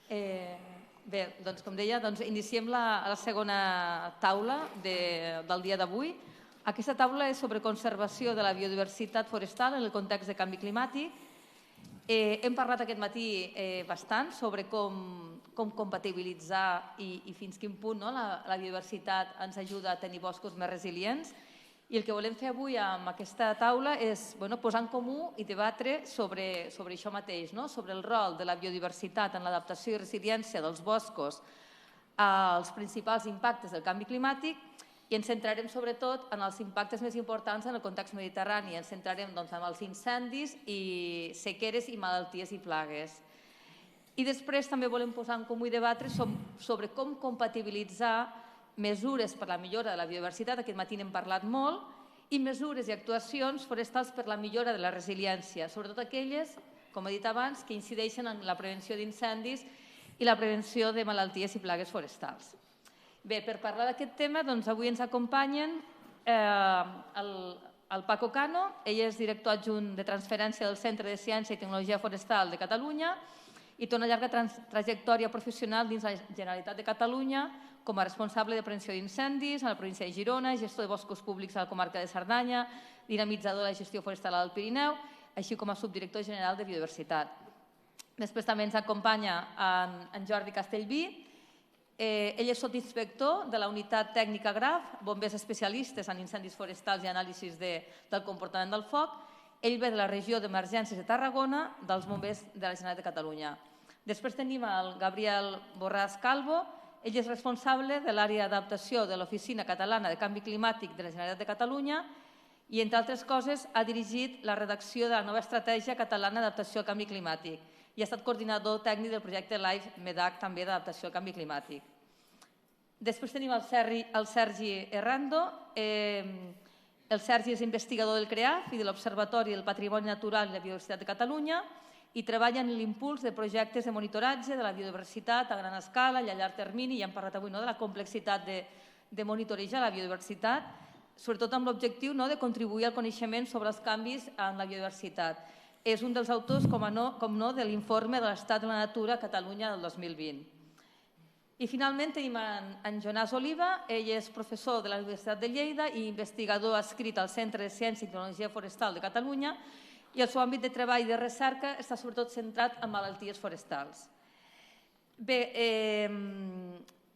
Bé, doncs com deia, iniciem la segona taula del dia d'avui. Aquesta taula és sobre conservació de la biodiversitat forestal en el context de canvi climàtic. Hem parlat aquest matí bastant sobre com compatibilitzar i fins quin punt la biodiversitat ens ajuda a tenir boscos més resilients. I el que volem fer avui amb aquesta taula és posar en comú i debatre sobre això mateix, sobre el rol de la biodiversitat en l'adaptació i resiliència dels boscos als principals impactes del canvi climàtic, i ens centrarem sobretot en els impactes més importants en el context mediterrani. Ens centrarem en els incendis i sequeres i malalties i plagues. I després també volem posar en comú i debatre sobre com compatibilitzar mesures per la millora de la biodiversitat, aquest matí n'hem parlat molt, i mesures i actuacions forestals per la millora de la resiliència, sobretot aquelles, com he dit abans, que incideixen en la prevenció d'incendis i la prevenció de malalties i plagues forestals. Bé, per parlar d'aquest tema, avui ens acompanyen el Paco Cano, ell és director adjunt de transferència del Centre de Ciència i Tecnologia Forestal de Catalunya i té una llarga trajectòria professional dins la Generalitat de Catalunya com a responsable de prevenció d'incendis a la província de Girona, gestor de boscos públics a la comarca de Cerdanya, dinamitzador de la gestió forestal al Pirineu, així com a subdirector general de Biodiversitat. Després també ens acompanya en Jordi Castellví. Ell és sotsinspector de la unitat tècnica GRAF, bombers especialistes en incendis forestals i anàlisis del comportament del foc. Ell ve de la regió d'emergències de Tarragona, dels bombers de la Generalitat de Catalunya. Després tenim el Gabriel Borràs Calvo. Ell és responsable de l'àrea d'adaptació de l'Oficina Catalana de Canvi Climàtic de la Generalitat de Catalunya i, entre altres coses, ha dirigit la redacció de la nova Estratègia Catalana d'Adaptació al Canvi Climàtic i ha estat coordinador tècnic del projecte LIFE MEDAC, també d'adaptació al canvi climàtic. Després tenim el Sergi Errando. El Sergi és investigador del CREAF i de l'Observatori del Patrimoni Natural i la Biodiversitat de Catalunya i treballa en l'impuls de projectes de monitoratge de la biodiversitat a gran escala i a llarg termini. Ja hem parlat avui de la complexitat de monitorejar la biodiversitat, sobretot amb l'objectiu de contribuir al coneixement sobre els canvis en la biodiversitat. És un dels autors, com no, de l'informe de l'estat de la natura a Catalunya del 2020. I finalment tenim en Jonàs Oliva. Ell és professor de la Universitat de Lleida i investigador adscrit al Centre de Ciència i Tecnologia Forestal de Catalunya, i el seu àmbit de treball i de recerca està sobretot centrat en malalties forestals. Bé,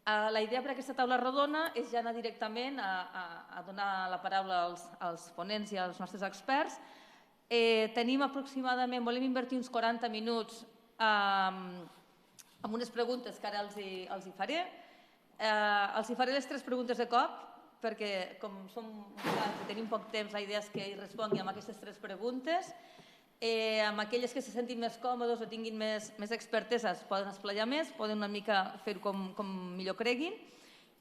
la idea per a aquesta taula rodona és ja anar directament a donar la paraula als ponents i als nostres experts. Tenim aproximadament, volem invertir uns 40 minuts amb unes preguntes que ara els hi faré. Els hi faré les 3 preguntes de cop, perquè com tenim poc temps, la idea és que hi respongui amb aquestes 3 preguntes. Amb aquelles que se sentin més còmodes o tinguin més expertesa es poden esplaiar més, poden una mica fer-ho com millor creguin.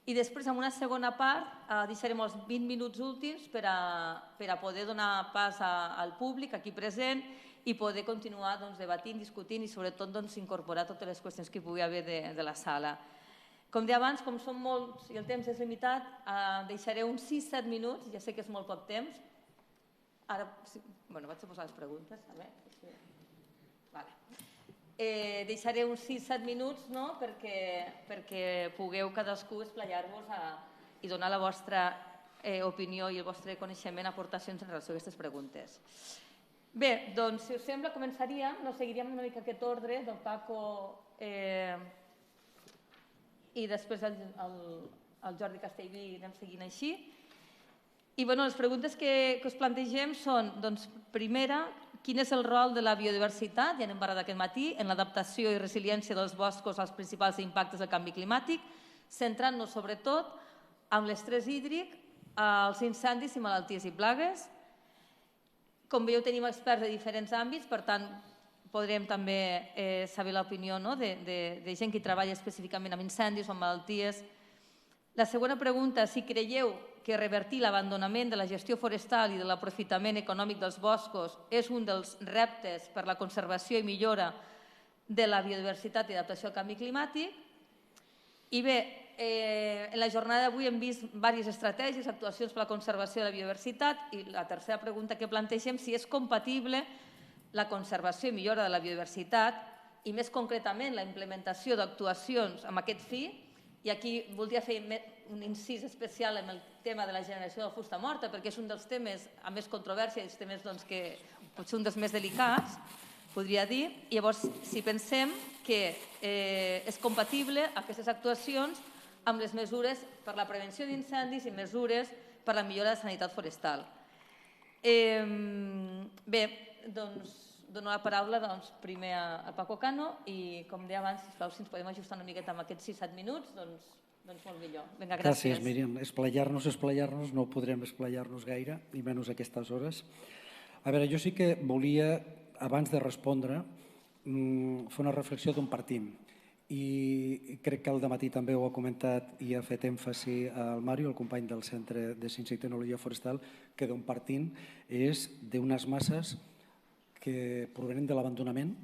I després, en una segona part, deixarem els 20 minuts últims per a poder donar pas al públic aquí present i poder continuar debatint, discutint i sobretot incorporar totes les qüestions que hi pugui haver de la sala. Com deia abans, com som molts i el temps és limitat, deixaré uns 6-7 minuts, ja sé que és molt poc temps. Ara, vaig a posar les preguntes. Deixaré uns 6-7 minuts perquè pugueu cadascú esplaiar-vos i donar la vostra opinió i el vostre coneixement, aportacions en relació a aquestes preguntes. Bé, doncs, si us sembla, començaríem, seguiríem una mica aquest ordre del Paco i després el Jordi Castellví anem seguint així. I les preguntes que us plantegem són, primera, quin és el rol de la biodiversitat, ja n'hem parlat aquest matí, en l'adaptació i resiliència dels boscos als principals impactes del canvi climàtic, centrant-nos sobretot en l'estrès hídric, els incendis i malalties i plagues. Com veieu, tenim experts de diferents àmbits, per tant, podrem també saber l'opinió de gent que treballa específicament amb incendis o amb malalties. La segona pregunta, si creieu que revertir l'abandonament de la gestió forestal i de l'aprofitament econòmic dels boscos és un dels reptes per a la conservació i millora de la biodiversitat i adaptació al canvi climàtic. I bé, en la jornada d'avui hem vist diverses estratègies, actuacions per a la conservació de la biodiversitat, i la tercera pregunta que plantegem, si és compatible la conservació i millora de la biodiversitat i més concretament la implementació d'actuacions amb aquest fi, i aquí voldria fer un incís especial en el tema de la generació de la fusta morta, perquè és un dels temes amb més controvèrsia i els temes que potser un dels més delicats, podria dir. Llavors, si pensem que és compatible aquestes actuacions amb les mesures per la prevenció d'incendis i mesures per la millora de la sanitat forestal. Bé, doncs dono la paraula primer a Paco Cano i, com deia abans, sisplau, si ens podem ajustar una miqueta amb aquests 6-7 minuts, doncs molt millor. Vinga, gràcies. Gràcies, Míriam. Esplayar-nos, no podrem esplayar-nos gaire, i menys a aquestes hores. A veure, jo sí que volia, abans de respondre, fer una reflexió d'on partim. I crec que al dematí també ho ha comentat i ha fet èmfasi al Mario, el company del Centre de Ciència i Tecnologia Forestal, que d'on partim és d'unes masses que provenen de l'abandonament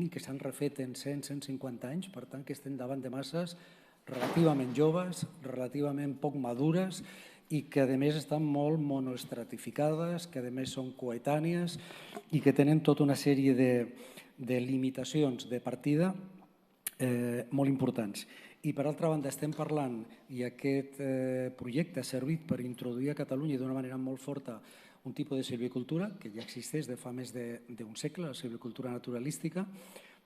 i que s'han refet en 100-150 anys, per tant que estem davant de masses relativament joves, relativament poc madures i que a més estan molt monoestratificades, que a més són coetànies i que tenen tota una sèrie de limitacions de partida molt importants. I per altra banda estem parlant, i aquest projecte ha servit per introduir a Catalunya d'una manera molt forta un tipus de silvicultura que ja existeix de fa més d'un segle, la silvicultura naturalística,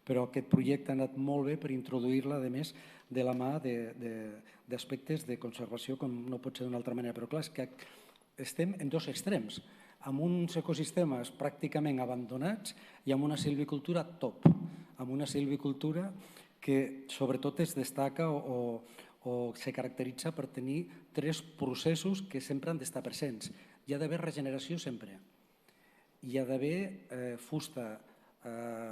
però aquest projecte ha anat molt bé per introduir-la, a més, de la mà d'aspectes de conservació, com no pot ser d'una altra manera. Però clar, és que estem en dos extrems, amb uns ecosistemes pràcticament abandonats i amb una silvicultura top, amb una silvicultura que sobretot es destaca o se caracteritza per tenir tres processos que sempre han d'estar presents. Hi ha d'haver regeneració sempre. Hi ha d'haver fusta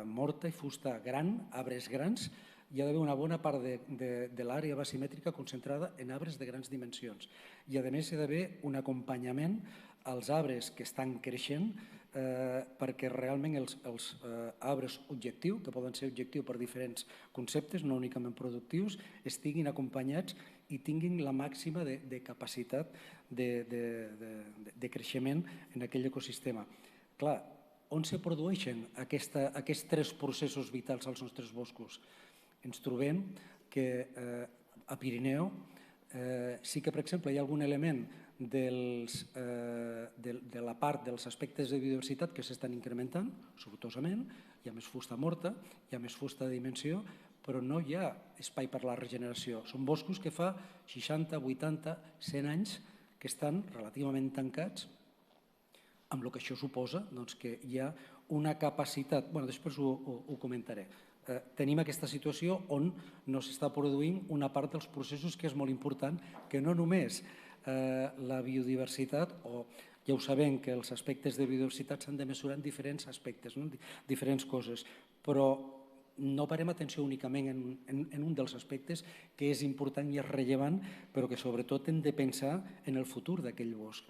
morta i fusta gran, arbres grans. Hi ha d'haver una bona part de l'àrea basimètrica concentrada en arbres de grans dimensions. I a més hi ha d'haver un acompanyament als arbres que estan creixent perquè realment els arbres objectiu, que poden ser objectiu per diferents conceptes, no únicament productius, estiguin acompanyats i tinguin la màxima de capacitat de creixement en aquell ecosistema. Clar, on se produeixen aquests tres processos vitals als nostres boscos? Ens trobem que a Pirineu sí que, per exemple, hi ha algun element de la part dels aspectes de biodiversitat que s'estan incrementant, sortosament, hi ha més fusta morta, hi ha més fusta de dimensió, però no hi ha espai per la regeneració. Són boscos que fa 60, 80, 100 anys que estan relativament tancats, amb el que això suposa que hi ha una capacitat, després ho comentaré. Tenim aquesta situació on no s'està produint una part dels processos que és molt important, que no només la biodiversitat, o ja ho sabem que els aspectes de biodiversitat s'han de mesurar en diferents aspectes, diferents coses, però no parem atenció únicament en un dels aspectes que és important i és rellevant, però que sobretot hem de pensar en el futur d'aquell bosc.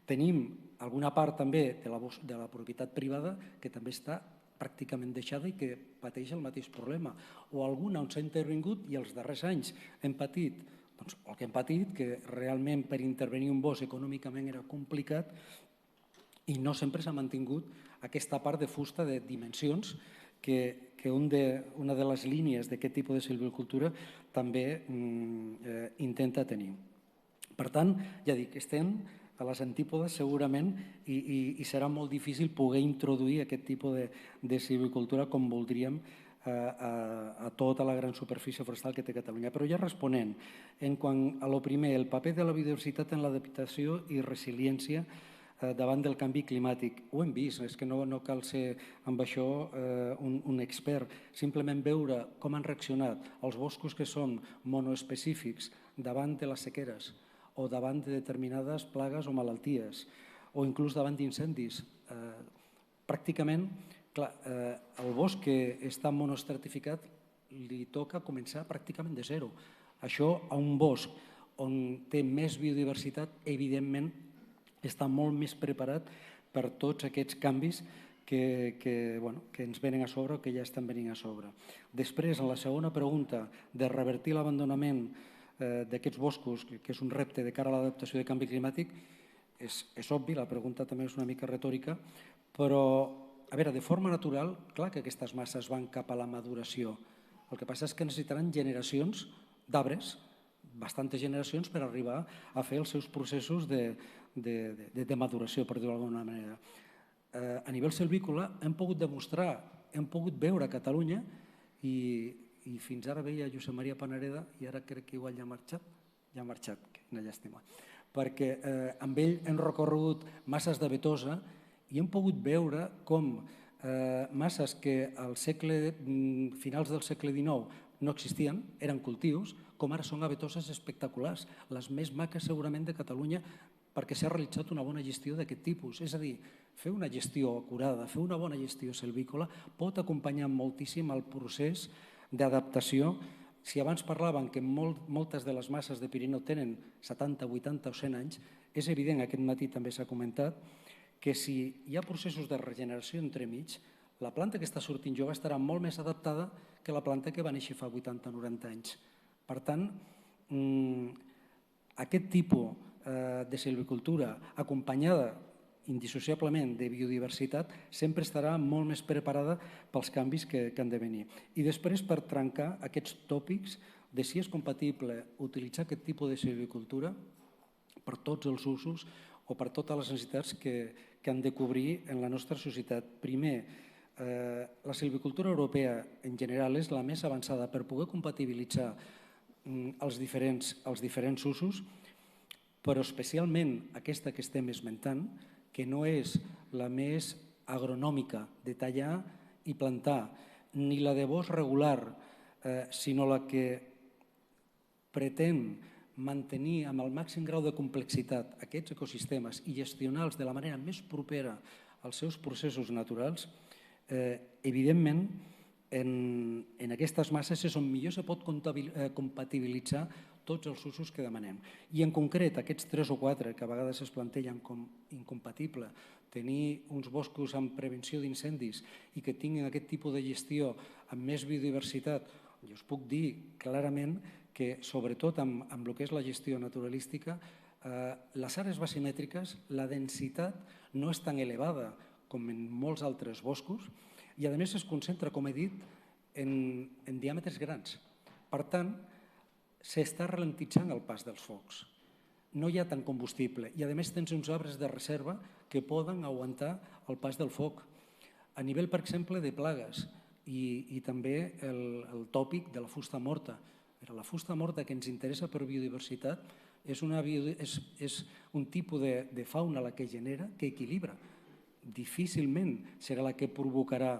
Tenim alguna part també de la propietat privada que també està pràcticament deixada i que pateix el mateix problema, o alguna on s'ha intervingut i els darrers anys hem patit el que hem patit, que realment per intervenir un bosc econòmicament era complicat i no sempre s'ha mantingut aquesta part de fusta de dimensions que una de les línies d'aquest tipus de silvicultura també intenta tenir. Per tant, ja dic, estem a les antípodes segurament i serà molt difícil poder introduir aquest tipus de silvicultura com voldríem a tota la gran superfície forestal que té Catalunya. Però ja responent, en quant a lo primer, el paper de la biodiversitat en l'adaptació i resiliència davant del canvi climàtic. Ho hem vist, és que no cal ser amb això un expert, simplement veure com han reaccionat els boscos que són monoespecífics davant de les sequeres o davant de determinades plagues o malalties o inclús davant d'incendis. Pràcticament, clar, el bosc que està monoestratificat li toca començar pràcticament de zero. Això a un bosc on té més biodiversitat, evidentment, està molt més preparat per tots aquests canvis que ens venen a sobre o que ja estan venint a sobre. Després, en la segona pregunta de revertir l'abandonament d'aquests boscos, que és un repte de cara a l'adaptació del canvi climàtic, és obvi, la pregunta també és una mica retòrica, però a veure, de forma natural, clar que aquestes masses van cap a la maduració. El que passa és que necessitaran generacions d'arbres, bastantes generacions, per arribar a fer els seus processos de maduració, per dir-ho d'alguna manera. A nivell silvícola hem pogut demostrar, hem pogut veure a Catalunya, i fins ara veia Josep Maria Panareda, i ara crec que igual ja ha marxat, quina llàstima, perquè amb ell hem recorregut masses de Vetosa i hem pogut veure com masses que al finals del segle XIX no existien, eren cultius, com ara són avetoses espectaculars, les més maques segurament de Catalunya, perquè s'ha realitzat una bona gestió d'aquest tipus. És a dir, fer una gestió acurada, fer una bona gestió silvícola pot acompanyar moltíssim el procés d'adaptació. Si abans parlaven que moltes de les masses de Pirineu tenen 70, 80 o 100 anys, és evident, aquest matí també s'ha comentat, que si hi ha processos de regeneració entremig, la planta que està sortint jove estarà molt més adaptada que la planta que va néixer fa 80 o 90 anys. Per tant, aquest tipus de silvicultura acompanyada indissociablement de biodiversitat sempre estarà molt més preparada pels canvis que han de venir. I després, per trencar aquests tòpics de si és compatible utilitzar aquest tipus de silvicultura per tots els usos o per totes les necessitats que han de cobrir en la nostra societat. Primer, la silvicultura europea en general és la més avançada per poder compatibilitzar els diferents usos, però especialment aquesta que estem esmentant, que no és la més agronòmica de tallar i plantar, ni la de bosc regular, sinó la que pretén mantenir amb el màxim grau de complexitat aquests ecosistemes i gestionar-los de la manera més propera als seus processos naturals, evidentment, en aquestes masses és on millor se pot compatibilitzar tots els usos que demanem. I en concret, aquests 3 o 4 que a vegades es plantegen com incompatible, tenir uns boscos amb prevenció d'incendis i que tinguin aquest tipus de gestió amb més biodiversitat, jo us puc dir clarament que, sobretot amb el que és la gestió naturalística, les àrees basimètriques, la densitat no és tan elevada com en molts altres boscos i, a més, es concentra, com he dit, en diàmetres grans. Per tant, s'està ralentitzant el pas dels focs. No hi ha tant combustible i, a més, tens uns arbres de reserva que poden aguantar el pas del foc. A nivell, per exemple, de plagues i també el tòpic de la fusta morta. La fusta morta que ens interessa per biodiversitat és un tipus de fauna la que genera que equilibra. Difícilment serà la que provocarà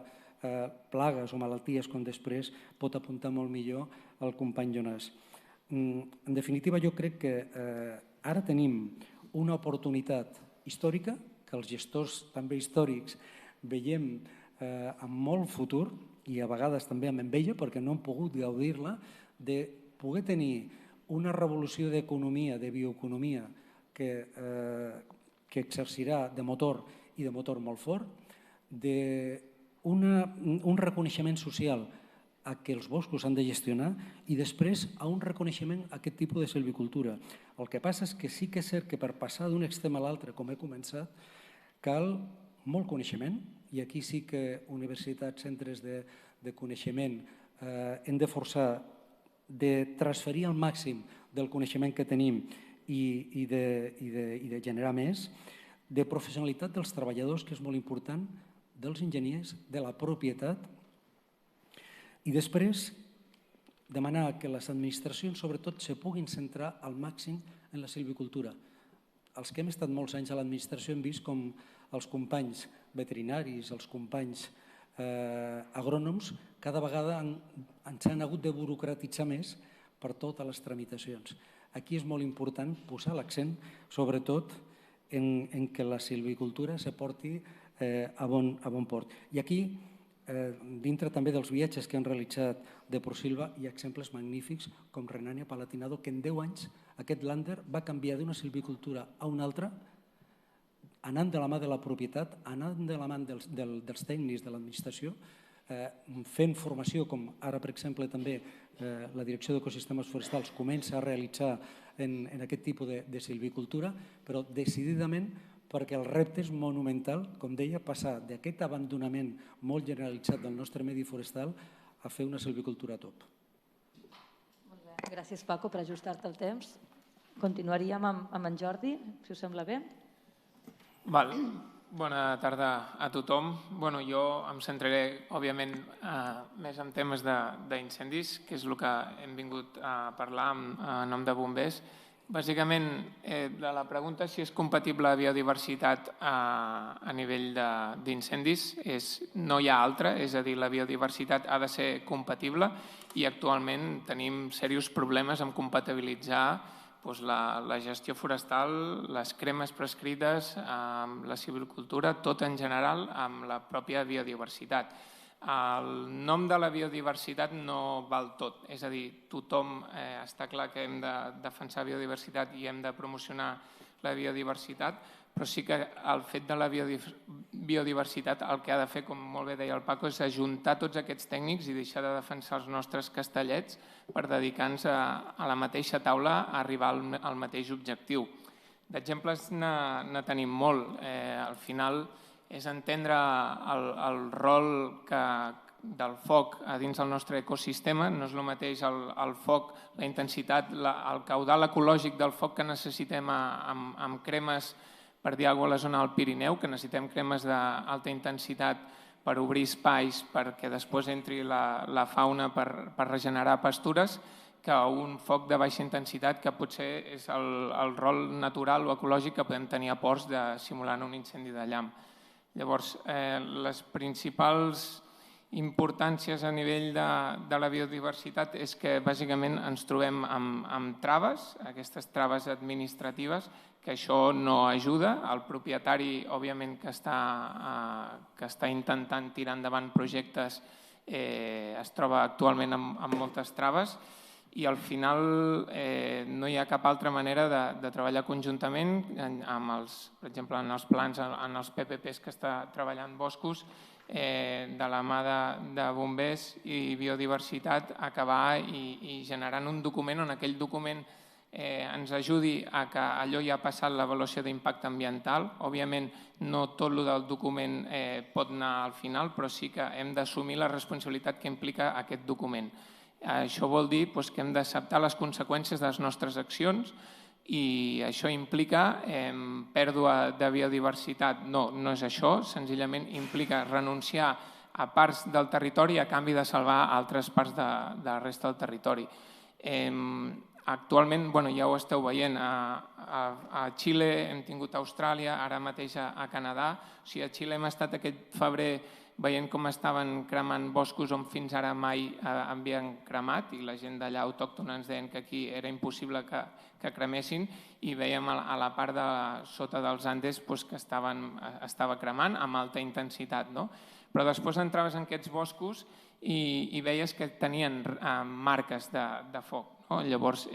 plagues o malalties com després pot apuntar molt millor el company Jonàs. En definitiva, jo crec que ara tenim una oportunitat històrica que els gestors també històrics veiem amb molt futur i a vegades també amb enveja perquè no hem pogut gaudir-la, de poder tenir una revolució d'economia, de bioeconomia que exercirà de motor i de motor molt fort, d'un reconeixement social a què els boscos han de gestionar i després a un reconeixement a aquest tipus de silvicultura. El que passa és que sí que és cert que per passar d'un extrem a l'altre, com he començat, cal molt coneixement i aquí sí que universitats, centres de coneixement hem de forçar de transferir al màxim del coneixement que tenim i de generar més, de professionalitat dels treballadors, que és molt important, dels enginyers, de la propietat, i després demanar que les administracions sobretot se puguin centrar al màxim en la silvicultura. Els que hem estat molts anys a l'administració hem vist com els companys veterinaris, els companys agrònoms, cada vegada ens han hagut de burocratitzar més per totes les tramitacions. Aquí és molt important posar l'accent, sobretot, en que la silvicultura se porti a bon port. I aquí, dintre també dels viatges que han realitzat de Prosilva, hi ha exemples magnífics com Renània-Palatinado, que en 10 anys aquest lànder va canviar d'una silvicultura a una altra, anant de la mà de la propietat, anant de la mà dels tècnics de l'administració, fent formació, com ara, per exemple, també la Direcció d'Ecosistemes Forestals comença a realitzar en aquest tipus de silvicultura, però decididament perquè el repte és monumental, com deia, passar d'aquest abandonament molt generalitzat del nostre medi forestal a fer una silvicultura top. Molt bé. Gràcies, Paco, per ajustar-te el temps. Continuaríem amb en Jordi, si us sembla bé. Bona tarda a tothom. Jo em centraré, òbviament, més en temes d'incendis, que és el que hem vingut a parlar en nom de bombers. Bàsicament, la pregunta si és compatible la biodiversitat a nivell d'incendis no hi ha altra, és a dir, la biodiversitat ha de ser compatible i actualment tenim serios problemes en compatibilitzar la gestió forestal, les cremes prescrites, la silvicultura, tot en general amb la pròpia biodiversitat. El nom de la biodiversitat no val tot, és a dir, tothom està clar que hem de defensar biodiversitat i hem de promocionar la biodiversitat, però sí que el fet de la biodiversitat el que ha de fer, com molt bé deia el Paco, és ajuntar tots aquests tècnics i deixar de defensar els nostres castellets per dedicar-nos a la mateixa taula a arribar al mateix objectiu. D'exemples ne tenim molt. Al final és entendre el rol del foc a dins del nostre ecosistema. No és el mateix el foc, la intensitat, el caudal ecològic del foc que necessitem amb cremes, per dir alguna cosa, a la zona del Pirineu, que necessitem cremes d'alta intensitat per obrir espais perquè després entri la fauna per regenerar pastures, que un foc de baixa intensitat que potser és el rol natural o ecològic que podem tenir a ports de simular un incendi de llamp. Llavors, les principals importàncies a nivell de la biodiversitat és que bàsicament ens trobem amb traves, aquestes traves administratives, que això no ajuda. El propietari, òbviament, que està intentant tirar endavant projectes es troba actualment amb moltes traves i al final no hi ha cap altra manera de treballar conjuntament, per exemple, en els plans, en els PPPs que està treballant Boscos, de la mà de bombers i biodiversitat, acabar i generant un document on aquell document ens ajudi a que allò ja ha passat l'avaluació d'impacte ambiental. Òbviament, no tot el del document pot anar al final, però sí que hem d'assumir la responsabilitat que implica aquest document. Això vol dir que hem d'acceptar les conseqüències de les nostres accions i això implica pèrdua de biodiversitat. No és això, senzillament implica renunciar a parts del territori a canvi de salvar altres parts de la resta del territori. Actualment, ja ho esteu veient, a Xile hem tingut a Austràlia, ara mateix a Canadà. O sigui, a Xile hem estat aquest febrer veient com estaven cremant boscos on fins ara mai havien cremat i la gent d'allà autòctona ens deien que aquí era impossible que cremessin i veiem a la part de sota dels Andes que estava cremant amb alta intensitat. Però després entraves en aquests boscos i veies que tenien marques de foc. Llavors,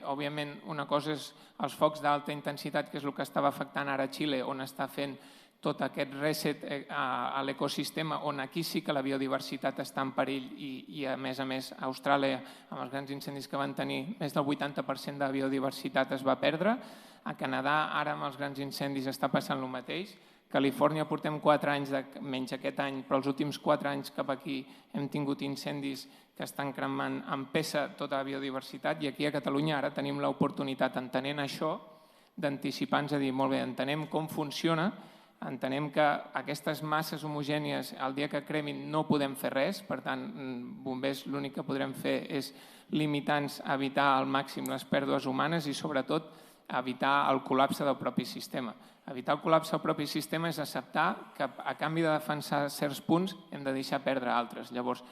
òbviament, una cosa és els focs d'alta intensitat, que és el que estava afectant ara a Xile, on està fent tot aquest reset a l'ecosistema, on aquí sí que la biodiversitat està en perill i a més, a Austràlia, amb els grans incendis que van tenir, més del 80% de biodiversitat es va perdre. A Canadà, ara amb els grans incendis està passant el mateix. A Califòrnia portem 4 anys, menys aquest any, però els últims 4 anys cap aquí hem tingut incendis que estan cremant amb peça tota la biodiversitat i aquí a Catalunya ara tenim l'oportunitat, entenent això, d'anticipar-nos a dir, molt bé, entenem com funciona, entenem que aquestes masses homogènies el dia que cremin no podem fer res, per tant, bombers l'únic que podrem fer és limitar-nos a evitar al màxim les pèrdues humanes i sobretot evitar el col·lapse del propi sistema. Evitar el col·lapse del propi sistema és acceptar que a canvi de defensar certs punts hem de deixar perdre altres. Llavors,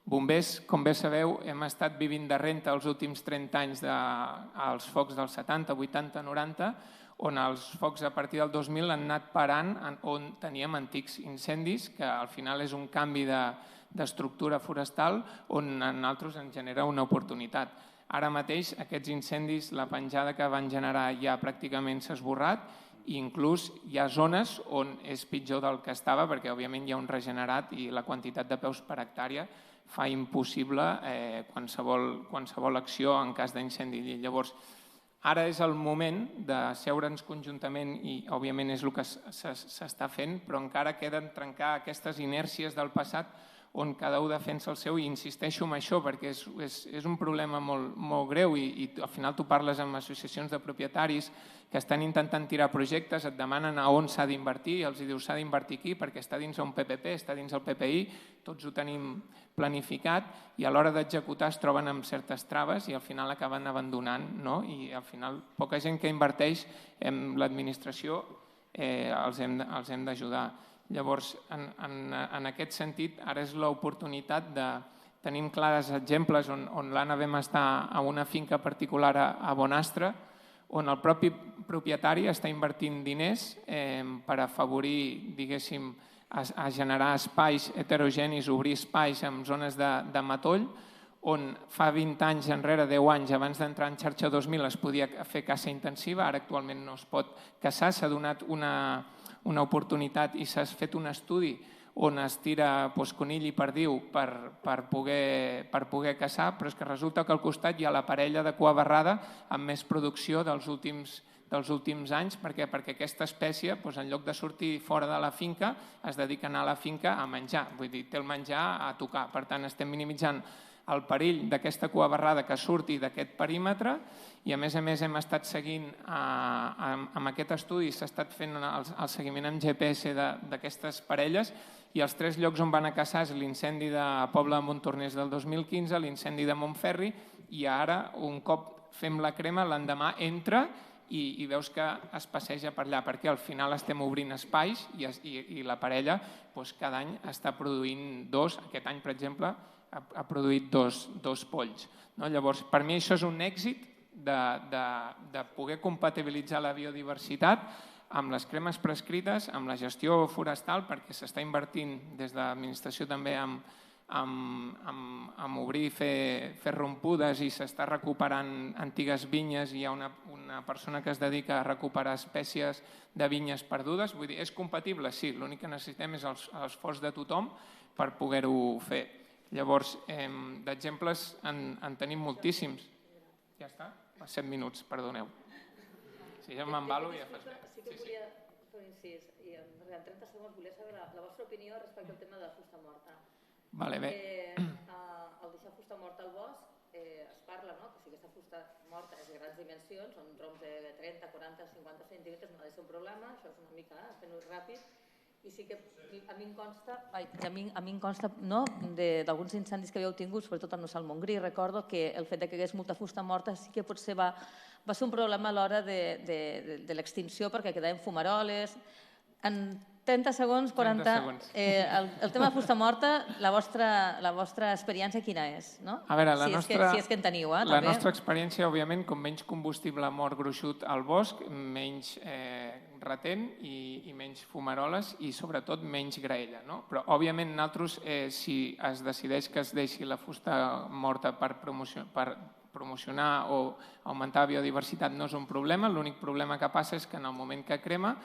bombers, com bé sabeu, hem estat vivint de renta els últims 30 anys dels focs dels 70, 80, 90, on els focs a partir del 2000 han anat parant on teníem antics incendis, que al final és un canvi d'estructura forestal on a nosaltres ens genera una oportunitat. Ara mateix aquests incendis, la penjada que van generar ja pràcticament s'ha esborrat i inclús hi ha zones on és pitjor del que estava perquè òbviament hi ha un regenerat i la quantitat de peus per hectàrea fa impossible qualsevol acció en cas d'incendi. Llavors, ara és el moment de seure'ns conjuntament i, òbviament, és el que s'està fent, però encara queden trencar aquestes inèrcies del passat on cada un defensa el seu, i insisteixo en això perquè és un problema molt greu i al final tu parles amb associacions de propietaris que estan intentant tirar projectes, et demanen a on s'ha d'invertir i els dius s'ha d'invertir aquí perquè està dins un PPP, està dins el PPI, tots ho tenim planificat i a l'hora d'executar es troben amb certes traves i al final acaben abandonant, no? I al final poca gent que inverteix en l'administració els hem d'ajudar. Llavors, en aquest sentit, ara és l'oportunitat de... Tenim clars exemples on l'Anna vam estar a una finca particular a Bonastre, on el propi propietari està invertint diners per afavorir, diguéssim, a generar espais heterogenis, obrir espais en zones de matoll, on fa 20 anys enrere, 10 anys, abans d'entrar en xarxa 2000 es podia fer caça intensiva, ara actualment no es pot caçar, s'ha donat una oportunitat i s'ha fet un estudi on es tira conill i perdiu per poder caçar, però és que resulta que al costat hi ha la parella de cua barrada amb més producció dels últims anys, perquè aquesta espècie, en lloc de sortir fora de la finca, es dedica a anar a la finca a menjar, vull dir, té el menjar a tocar. Per tant, estem minimitzant el perill d'aquesta cua barrada que surti d'aquest perímetre i a més hem estat seguint amb aquest estudi, s'ha estat fent el seguiment amb GPS d'aquestes parelles i els 3 llocs on van a caçar és l'incendi de Pobla de Montornès del 2015, l'incendi de Montferri i ara, un cop fem la crema, l'endemà entra i veus que es passeja per allà, perquè al final estem obrint espais i la parella cada any està produint 2, aquest any, per exemple, ha produït dos polls. Llavors, per mi això és un èxit de poder compatibilitzar la biodiversitat amb les cremes prescrites, amb la gestió forestal, perquè s'està invertint des de l'administració també amb obrir, fer rompudes i s'està recuperant antigues vinyes i hi ha una persona que es dedica a recuperar espècies de vinyes perdudes. Vull dir, és compatible? Sí, l'únic que necessitem és l'esforç de tothom per poder-ho fer. Llavors, d'exemples en tenim moltíssims. Ja està? 7 minuts, perdoneu. Si ja m'embalo ja fas bé. Sí que volia fer un incís i en 30 segons volia saber la vostra opinió respecte al tema de la fusta morta. Vale, bé. Al deixar fusta morta al bosc es parla que si aquesta fusta morta és de grans dimensions, són troncs de 30, 40, 50 centímetres, no ha de ser un problema, això és una mica fent-ho ràpid. I sí que a mi em consta d'alguns incendis que havíeu tingut, sobretot al Nossal Montgrí, recordo que el fet que hi hagués molta fusta morta sí que potser va ser un problema a l'hora de l'extinció perquè quedaven fumaroles. En 30 segons, 40, el tema de fusta morta, la vostra experiència quina és? A veure, si és que en teniu, també. La nostra experiència, òbviament, com menys combustible mort gruixut al bosc, menys retent i menys fumaroles i, sobretot, menys graella. Però, òbviament, nosaltres, si es decideix que es deixi la fusta morta per promocionar o augmentar la biodiversitat no és un problema, l'únic problema que passa és que en el moment que crema,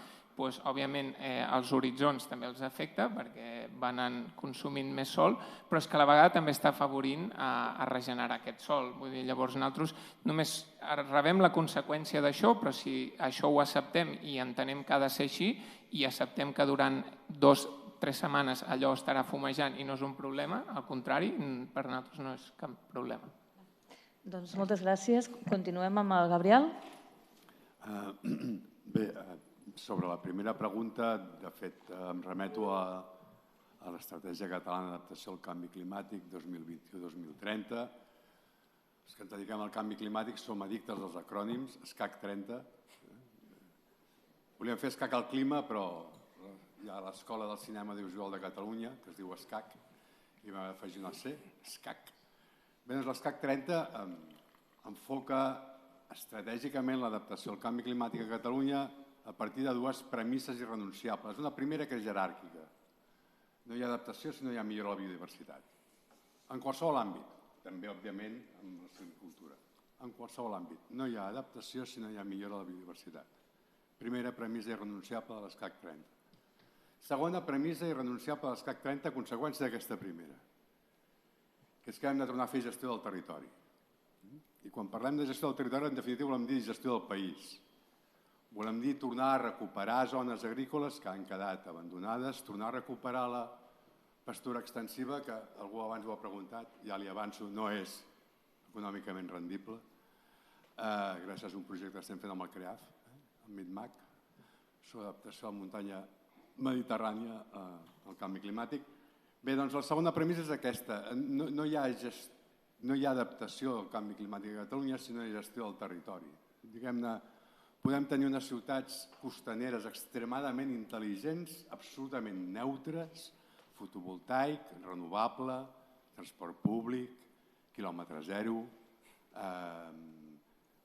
òbviament els horitzons també els afecta perquè van consumint més sol, però és que a la vegada també està afavorint a regenerar aquest sol. Vull dir, llavors nosaltres només rebem la conseqüència d'això, però si això ho acceptem i entenem que ha de ser així i acceptem que durant 2 o 3 setmanes allò estarà fumejant i no és un problema, al contrari, per nosaltres no és cap problema. Doncs moltes gràcies. Continuem amb el Gabriel. Bé, sobre la primera pregunta, de fet, em remeto a l'Estratègia Catalana d'Adaptació al Canvi Climàtic 2021-2030. Els que ens dediquem al canvi climàtic som addictes als acrònims, SCAC 30. Volíem fer SCAC al clima, però hi ha l'Escola del Cinema Audiovisual de Catalunya, que es diu SCAC, i vam afegir una C, SCAC. Bé, doncs l'SCAC 30 enfoca estratègicament l'adaptació al canvi climàtic a Catalunya a partir de 2 premisses irrenunciables. Una primera que és jeràrquica. No hi ha adaptació si no hi ha millora de la biodiversitat. En qualsevol àmbit, també, òbviament, en la silvicultura. En qualsevol àmbit. No hi ha adaptació si no hi ha millora de la biodiversitat. Primera premissa irrenunciable de l'SCAC 30. Segona premissa irrenunciable de l'SCAC 30 a conseqüència d'aquesta primera, que és que hem de tornar a fer gestió del territori. I quan parlem de gestió del territori, en definitiva volem dir gestió del país. Volem dir tornar a recuperar zones agrícoles que han quedat abandonades, tornar a recuperar la pastura extensiva, que algú abans ho ha preguntat, ja li avanço, no és econòmicament rendible, gràcies a un projecte que estem fent amb el CREAF, amb MidMac, sobre adaptació a la muntanya mediterrània al canvi climàtic. Bé, doncs la segona premissa és aquesta. No hi ha adaptació al canvi climàtic a Catalunya, sinó gestió del territori. Diguem-ne, podem tenir unes ciutats costaneres extremadament intel·ligents, absolutament neutres, fotovoltaic, renovable, transport públic, quilòmetre zero,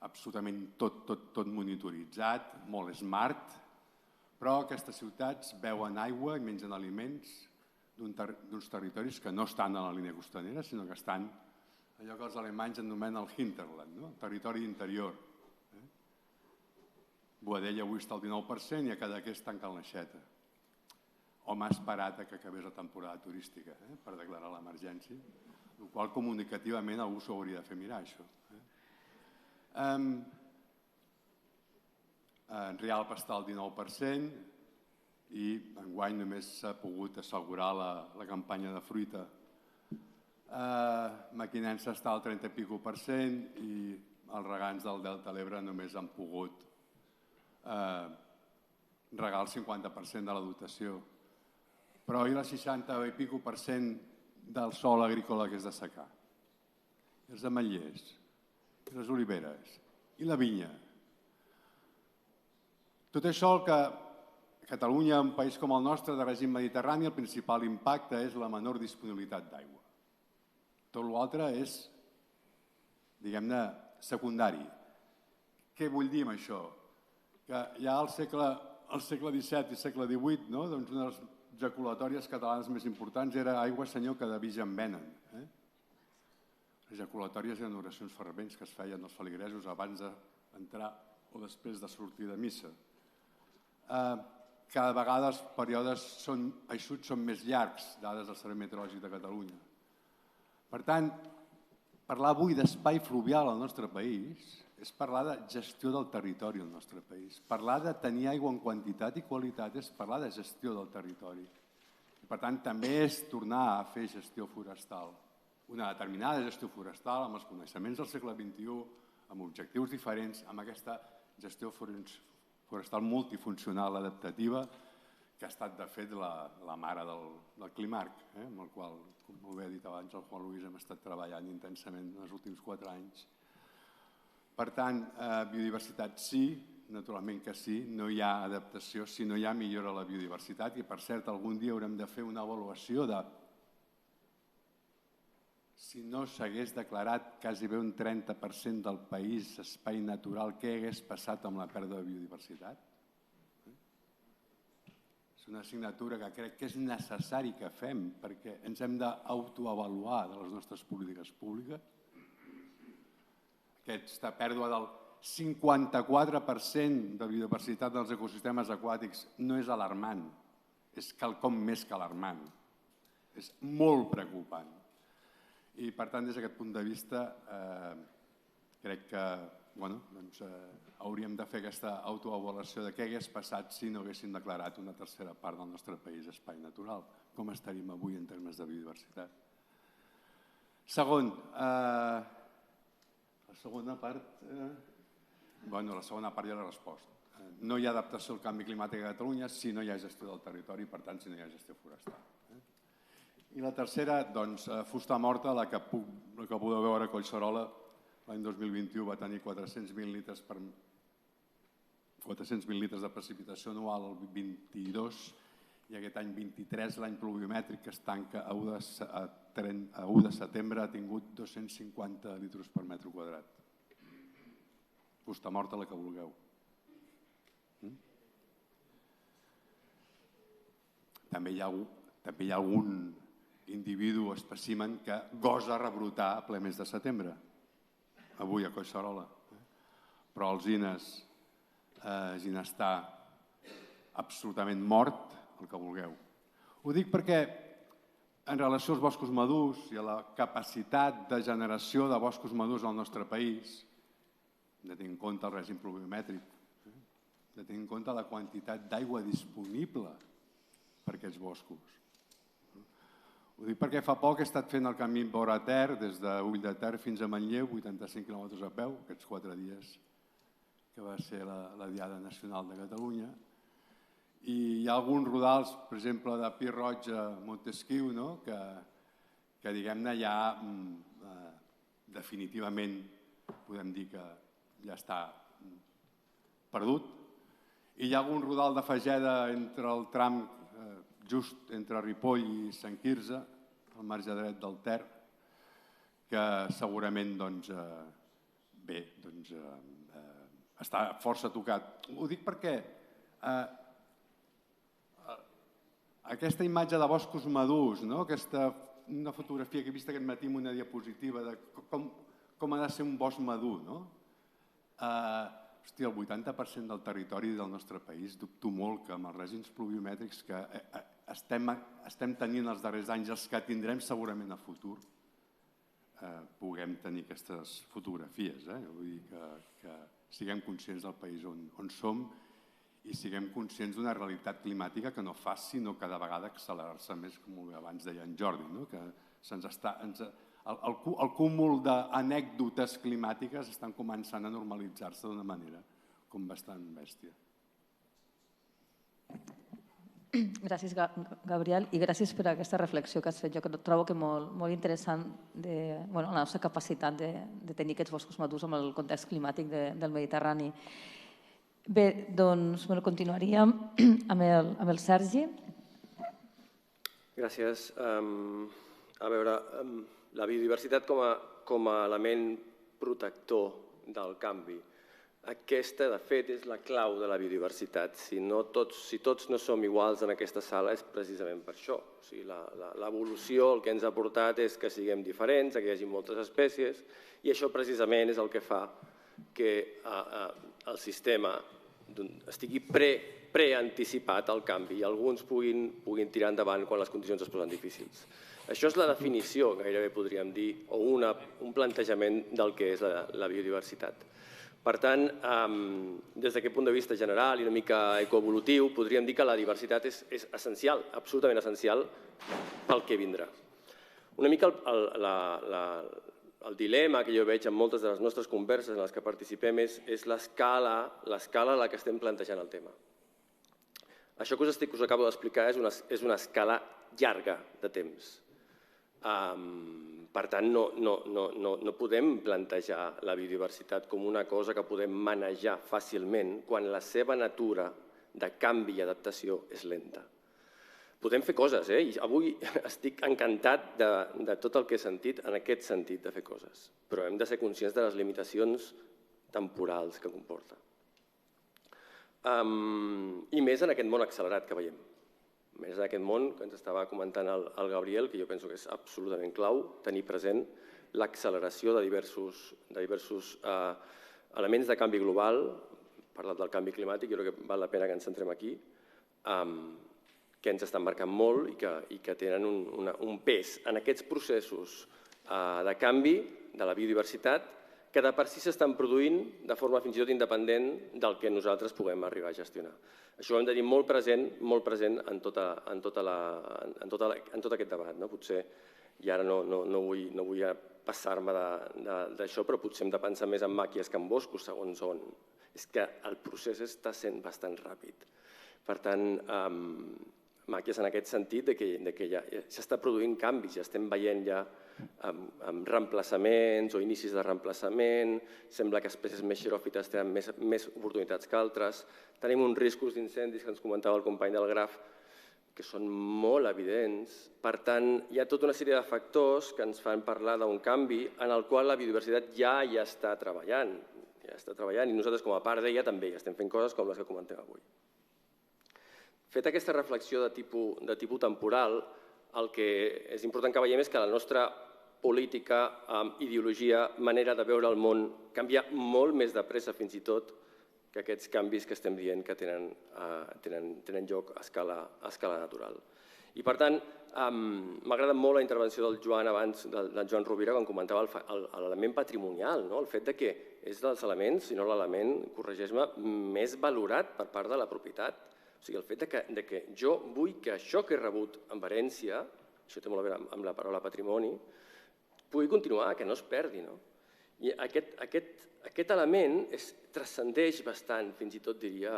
absolutament tot monitoritzat, molt smart, però aquestes ciutats beuen aigua i mengen aliments d'uns territoris que no estan a la línia costanera, sinó que estan allò que els alemanys anomenen el hinterland, el territori interior. Boadella avui està al 19% i a Cadaqués tanquen l'aixeta. Hom ha esperat que acabés la temporada turística per declarar l'emergència, el qual comunicativament algú s'ho hauria de fer mirar, això. En Rialp està al 19% i enguany només s'ha pogut assegurar la campanya de fruita. Mequinensa està al 30 i escaig % i els regants del Delta de l'Ebre només han pogut regar el 50% de la dotació. Però i el 60 i escaig % del sòl agrícola que és de secà? I els ametllers? I les oliveres? I la vinya? Tot això el que Catalunya, un país com el nostre de règim mediterrani, el principal impacte és la menor disponibilitat d'aigua. Tot l'altre és, diguem-ne, secundari. Què vull dir amb això? Que ja al segle XVII i segle XVIII, una de les ejaculatòries catalanes més importants era aigua, senyor, que de vi ja en venen. Les ejaculatòries eren oracions fervents que es feien els feligresos abans d'entrar o després de sortir de missa. Cada vegada els períodes eixuts són més llargs, dades del Servei Meteorològic de Catalunya. Per tant, parlar avui d'espai fluvial al nostre país és parlar de gestió del territori al nostre país. Parlar de tenir aigua en quantitat i qualitat és parlar de gestió del territori. Per tant, també és tornar a fer gestió forestal. Una determinada gestió forestal amb els coneixements del segle XXI, amb objectius diferents, amb aquesta gestió forestal multifuncional adaptativa que ha estat, de fet, la mare del Climarc, amb el qual, com molt bé ha dit abans el Juan Luis, hem estat treballant intensament en els últims 4 anys. Per tant, biodiversitat sí, naturalment que sí, no hi ha adaptació si no hi ha millora a la biodiversitat i, per cert, algun dia haurem de fer una avaluació de si no s'hagués declarat quasi bé un 30% del país espai natural, què hagués passat amb la pèrdua de biodiversitat? És una assignatura que crec que és necessari que fem perquè ens hem d'autoavaluar de les nostres polítiques públiques. Aquesta pèrdua del 54% de biodiversitat dels ecosistemes aquàtics no és alarmant, és quelcom més que alarmant. És molt preocupant. I, per tant, des d'aquest punt de vista, crec que hauríem de fer aquesta autoavaluació de què hagués passat si no haguéssim declarat una tercera part del nostre país espai natural. Com estaríem avui en termes de biodiversitat? Segon, la segona part... La segona part ja l'he respost. No hi ha adaptació al canvi climàtic a Catalunya si no hi ha gestió del territori, per tant, si no hi ha gestió forestal. I la tercera, doncs, fusta morta, la que podeu veure a Collserola, l'any 2021 va tenir 400.000 litres de precipitació anual el 22 i aquest any 23, l'any pluviomètric que es tanca a 1 de setembre, ha tingut 250 litres per metre quadrat. Fusta morta, la que vulgueu. També hi ha algun individu o espècimen que gosa rebrotar a ple mes de setembre, avui a Collserola. Però alzines, ginestar absolutament mort, el que vulgueu. Ho dic perquè en relació als boscos madurs i a la capacitat de generació de boscos madurs al nostre país, hem de tenir en compte el règim pluviomètric, hem de tenir en compte la quantitat d'aigua disponible per aquests boscos. Ho dic perquè fa poc he estat fent el camí vora Ter, des d'Ull de Ter fins a Manlleu, 85 quilòmetres a peu, aquests 4 dies que va ser la Diada Nacional de Catalunya. I hi ha alguns rodals, per exemple, de Pi Roig a Montesquiu, que diguem-ne ja definitivament podem dir que ja està perdut. I hi ha algun rodal de Fageda entre el tram just entre Ripoll i Sant Quirze, al marge dret del Ter, que segurament està força tocat. Ho dic perquè aquesta imatge de boscos madurs, una fotografia que he vist aquest matí en una diapositiva de com ha de ser un bosc madur, el 80% del territori del nostre país dubto molt que amb els règims pluviomètrics que estem tenint els darrers anys, els que tindrem segurament a futur, puguem tenir aquestes fotografies. Vull dir que siguem conscients del país on som i siguem conscients d'una realitat climàtica que no fa sinó cada vegada accelerar-se més, com abans deia en Jordi, que el cúmul d'anècdotes climàtiques estan començant a normalitzar-se d'una manera com bastant bèstia. Gràcies, Gabriel, i gràcies per aquesta reflexió que has fet. Jo trobo que molt interessant la nostra capacitat de tenir aquests boscos madurs en el context climàtic del Mediterrani. Bé, doncs continuaríem amb el Sergi. Gràcies. A veure, la biodiversitat com a element protector del canvi. Aquesta, de fet, és la clau de la biodiversitat. Si tots no som iguals en aquesta sala és precisament per això. L'evolució el que ens ha portat és que siguem diferents, que hi hagi moltes espècies, i això precisament és el que fa que el sistema estigui preanticipat al canvi i alguns puguin tirar endavant quan les condicions es posen difícils. Això és la definició, gairebé podríem dir, o un plantejament del que és la biodiversitat. Per tant, des d'aquest punt de vista general i una mica ecoevolutiu, podríem dir que la diversitat és essencial, absolutament essencial pel que vindrà. Una mica el dilema que jo veig en moltes de les nostres converses en les que participem és l'escala a la que estem plantejant el tema. Això que us acabo d'explicar és una escala llarga de temps. Per tant, no podem plantejar la biodiversitat com una cosa que podem manejar fàcilment quan la seva natura de canvi i adaptació és lenta. Podem fer coses, i avui estic encantat de tot el que he sentit en aquest sentit de fer coses, però hem de ser conscients de les limitacions temporals que comporta. I més en aquest món accelerat que veiem. Més en aquest món que ens estava comentant el Gabriel, que jo penso que és absolutament clau, tenir present l'acceleració de diversos elements de canvi global, parlat del canvi climàtic, jo crec que val la pena que ens centrem aquí, que ens estan marcant molt i que tenen un pes en aquests processos de canvi de la biodiversitat que de per si s'estan produint de forma fins i tot independent del que nosaltres puguem arribar a gestionar. Això ho hem de tenir molt present en tot aquest debat. Potser, i ara no vull passar-me d'això, però potser hem de pensar més en màquies que en boscos, segons on. És que el procés està sent bastant ràpid. Per tant, màquies en aquest sentit que ja s'està produint canvis, ja estem veient ja amb reemplaçaments o inicis de reemplaçament, sembla que espècies més xeròfites tenen més oportunitats que altres, tenim uns riscos d'incendis que ens comentava el company del Graf que són molt evidents. Per tant, hi ha tota una sèrie de factors que ens fan parlar d'un canvi en el qual la biodiversitat ja hi està treballant. I nosaltres, com a part d'ella, també estem fent coses com les que comentem avui. Feta aquesta reflexió de tipus temporal, el que és important que veiem és que la nostra política, ideologia, manera de veure el món canvia molt més de pressa fins i tot que aquests canvis que estem dient que tenen lloc a escala natural. I per tant, m'ha agradat molt la intervenció del Joan abans, del Joan Rovira, quan comentava l'element patrimonial, el fet que és dels elements, si no l'element, corregeix-me, més valorat per part de la propietat. O sigui, el fet que jo vull que això que he rebut amb herència, això té molt a veure amb la paraula patrimoni, pugui continuar, que no es perdi. I aquest element transcendeix bastant, fins i tot diria,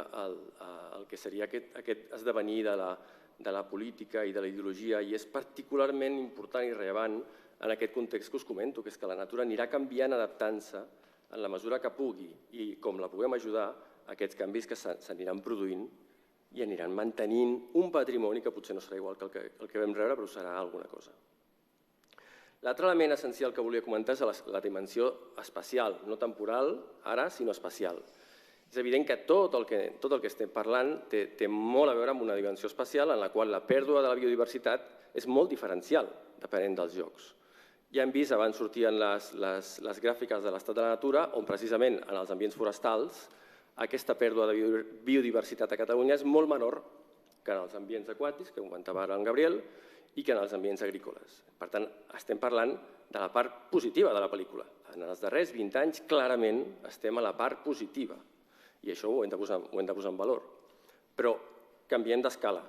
el que seria aquest esdevenir de la política i de la ideologia, i és particularment important i rellevant en aquest context que us comento, que és que la natura anirà canviant, adaptant-se en la mesura que pugui, i com la puguem ajudar a aquests canvis que s'aniran produint i aniran mantenint un patrimoni que potser no serà igual que el que vam rebre, però serà alguna cosa. L'altre element essencial que volia comentar és la dimensió espacial, no temporal ara, sinó espacial. És evident que tot el que estem parlant té molt a veure amb una dimensió espacial en la qual la pèrdua de la biodiversitat és molt diferencial, depenent dels llocs. Ja hem vist, abans sortien les gràfiques de l'estat de la natura, on precisament en els ambients forestals aquesta pèrdua de biodiversitat a Catalunya és molt menor que en els ambients aquàtics, que comentava ara en Gabriel, i que en els ambients agrícoles. Per tant, estem parlant de la part positiva de la pel·lícula. En els darrers 20 anys, clarament, estem a la part positiva. I això ho hem de posar en valor. Però canviem d'escala.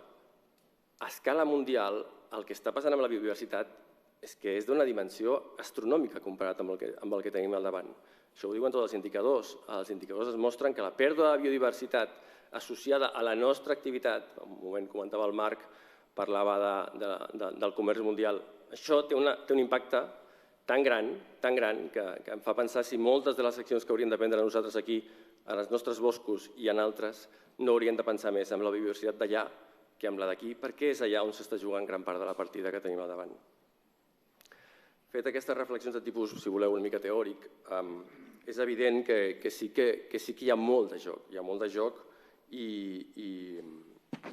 A escala mundial, el que està passant amb la biodiversitat és que és d'una dimensió astronòmica comparat amb el que tenim al davant. Això ho diuen tots els indicadors. Els indicadors es mostren que la pèrdua de biodiversitat associada a la nostra activitat, en un moment comentava el Marc, parlava del comerç mundial, això té un impacte tan gran que em fa pensar si moltes de les accions que hauríem de prendre nosaltres aquí, en els nostres boscos i en altres, no hauríem de pensar més en la biodiversitat d'allà que en la d'aquí, perquè és allà on s'està jugant gran part de la partida que tenim al davant. Fet aquestes reflexions de tipus, si voleu, una mica teòric, és evident que sí que hi ha molt de joc. Hi ha molt de joc i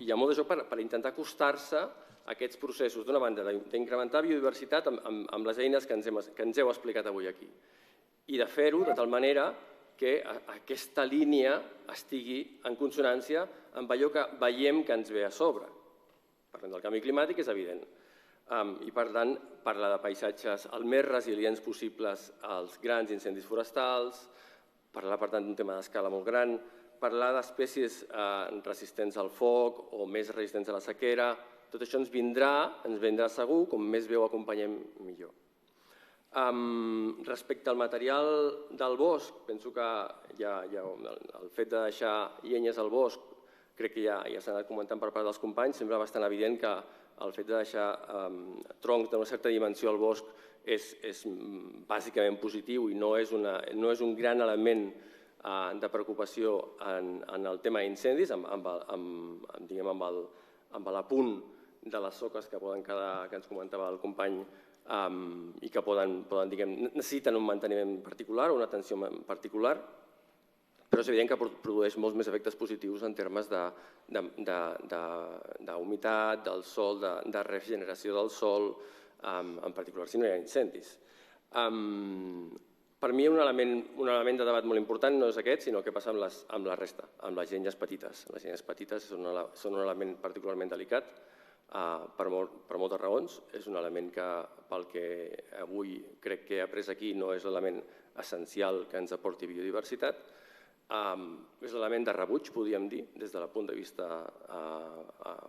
hi ha molt de joc per intentar acostar-se a aquests processos, d'una banda, d'incrementar biodiversitat amb les eines que ens heu explicat avui aquí, i de fer-ho de tal manera que aquesta línia estigui en consonància amb allò que veiem que ens ve a sobre. Parlem del canvi climàtic, és evident. I, per tant, parlar de paisatges el més resilients possibles als grans incendis forestals, parlar, per tant, d'un tema d'escala molt gran, parlar d'espècies resistents al foc o més resistents a la sequera. Tot això ens vindrà segur, com més bé ho acompanyem millor. Respecte al material del bosc, penso que el fet de deixar llenyes al bosc, crec que ja s'ha anat comentant per part dels companys, sembla bastant evident que el fet de deixar troncs d'una certa dimensió al bosc és bàsicament positiu i no és un gran element de preocupació en el tema d'incendis, amb l'apunt de les soques que poden quedar, que ens comentava el company, i que necessiten un manteniment particular o una atenció particular, però és evident que produeix molts més efectes positius en termes d'humitat, del sòl, de regeneració del sòl, en particular si no hi ha incendis. Per mi un element de debat molt important no és aquest, sinó el que passa amb la resta, amb les llenyes petites. Les llenyes petites són un element particularment delicat per moltes raons. És un element que, pel que avui crec que he après aquí, no és l'element essencial que ens aporti biodiversitat. És l'element de rebuig, podríem dir, des del punt de vista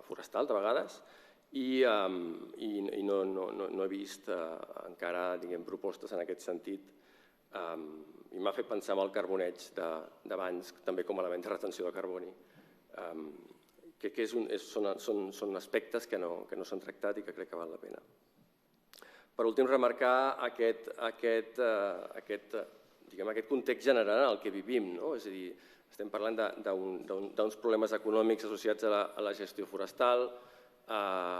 forestal, de vegades, i no he vist encara propostes en aquest sentit, i m'ha fet pensar en el carboneig d'abans, també com a element de retenció de carboni, que són aspectes que no s'han tractat i que crec que val la pena. Per últim, remarcar aquest context general en el que vivim. És a dir, estem parlant d'uns problemes econòmics associats a la gestió forestal,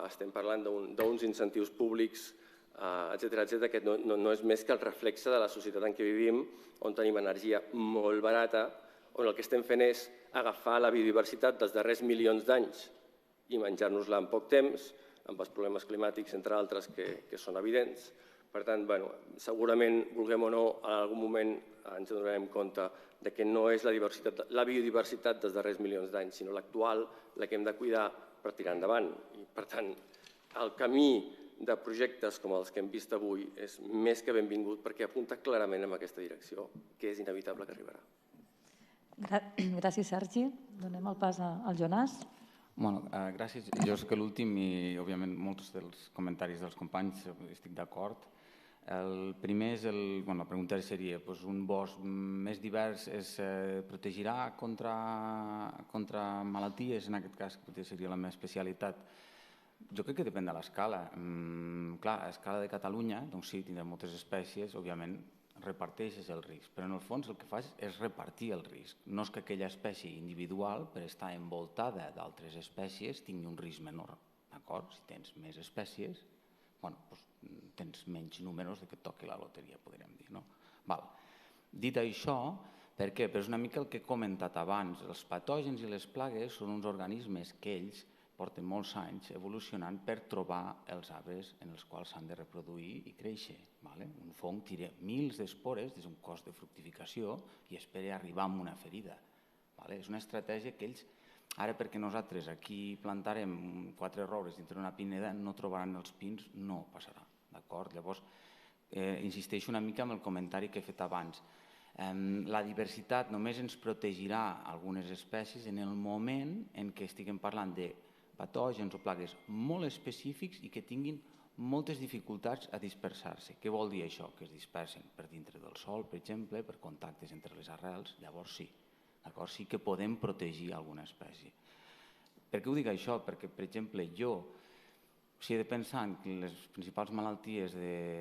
estem parlant d'uns incentius públics, etcètera, que no és més que el reflexe de la societat en què vivim, on tenim energia molt barata, on el que estem fent és agafar la biodiversitat dels darrers milions d'anys i menjar-nos-la en poc temps, amb els problemes climàtics, entre altres, que són evidents. Per tant, segurament, vulguem o no, en algun moment ens donarem compte que no és la biodiversitat dels darrers milions d'anys, sinó l'actual, la que hem de cuidar per tirar endavant. I, per tant, el camí de projectes com els que hem vist avui és més que benvingut perquè apunta clarament en aquesta direcció, que és inevitable que arribarà. Gràcies, Sergi. Donem el pas al Jonàs. Gràcies. Jo és que l'últim i, òbviament, molts dels comentaris dels companys estic d'acord. El primer és, la pregunta seria, un bosc més divers es protegirà contra malalties? En aquest cas, que seria la meva especialitat. Jo crec que depèn de l'escala. Clar, a escala de Catalunya, doncs sí, tindrem moltes espècies, òbviament, reparteixes el risc, però en el fons el que fas és repartir el risc. No és que aquella espècie individual, per estar envoltada d'altres espècies, tingui un risc menor. D'acord? Si tens més espècies, tens menys números que et toqui la loteria, podríem dir. Dit això, per què? Però és una mica el que he comentat abans. Els patògens i les plagues són uns organismes que ells porten molts anys evolucionant per trobar els arbres en els quals s'han de reproduir i créixer. Un fong tira mils d'espores des d'un cos de fructificació i espera arribar a una ferida. És una estratègia que ells, ara perquè nosaltres aquí plantarem 4 roures dintre d'una pineda, no trobaran els pins, no passarà. Llavors, insisteixo una mica en el comentari que he fet abans. La diversitat només ens protegirà algunes espècies en el moment en què estiguem parlant de patògens o plagues molt específics i que tinguin moltes dificultats a dispersar-se. Què vol dir això? Que es dispersen per dintre del sòl, per exemple, per contactes entre les arrels, llavors sí que podem protegir alguna espècie. Per què ho dic això? Perquè, per exemple, jo, si he de pensar en les principals malalties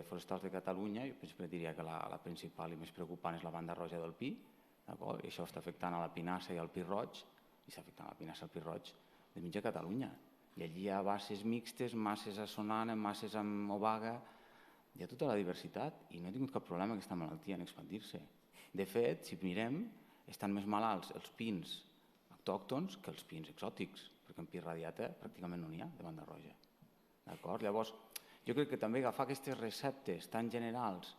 forestals de Catalunya, jo per exemple diria que la principal i més preocupant és la banda roja del pi, i això està afectant a la pinassa i al pi roig, i està afectant a la pinassa i al pi roig de mitja Catalunya. I allí hi ha basses mixtes, masses assonant, masses amb obaga, hi ha tota la diversitat i no he tingut cap problema aquesta malaltia en expandir-se. De fet, si mirem, estan més malalts els pins autòctons que els pins exòtics, perquè en pi radiata pràcticament no n'hi ha de banda roja. Llavors, jo crec que també agafar aquestes receptes tan generals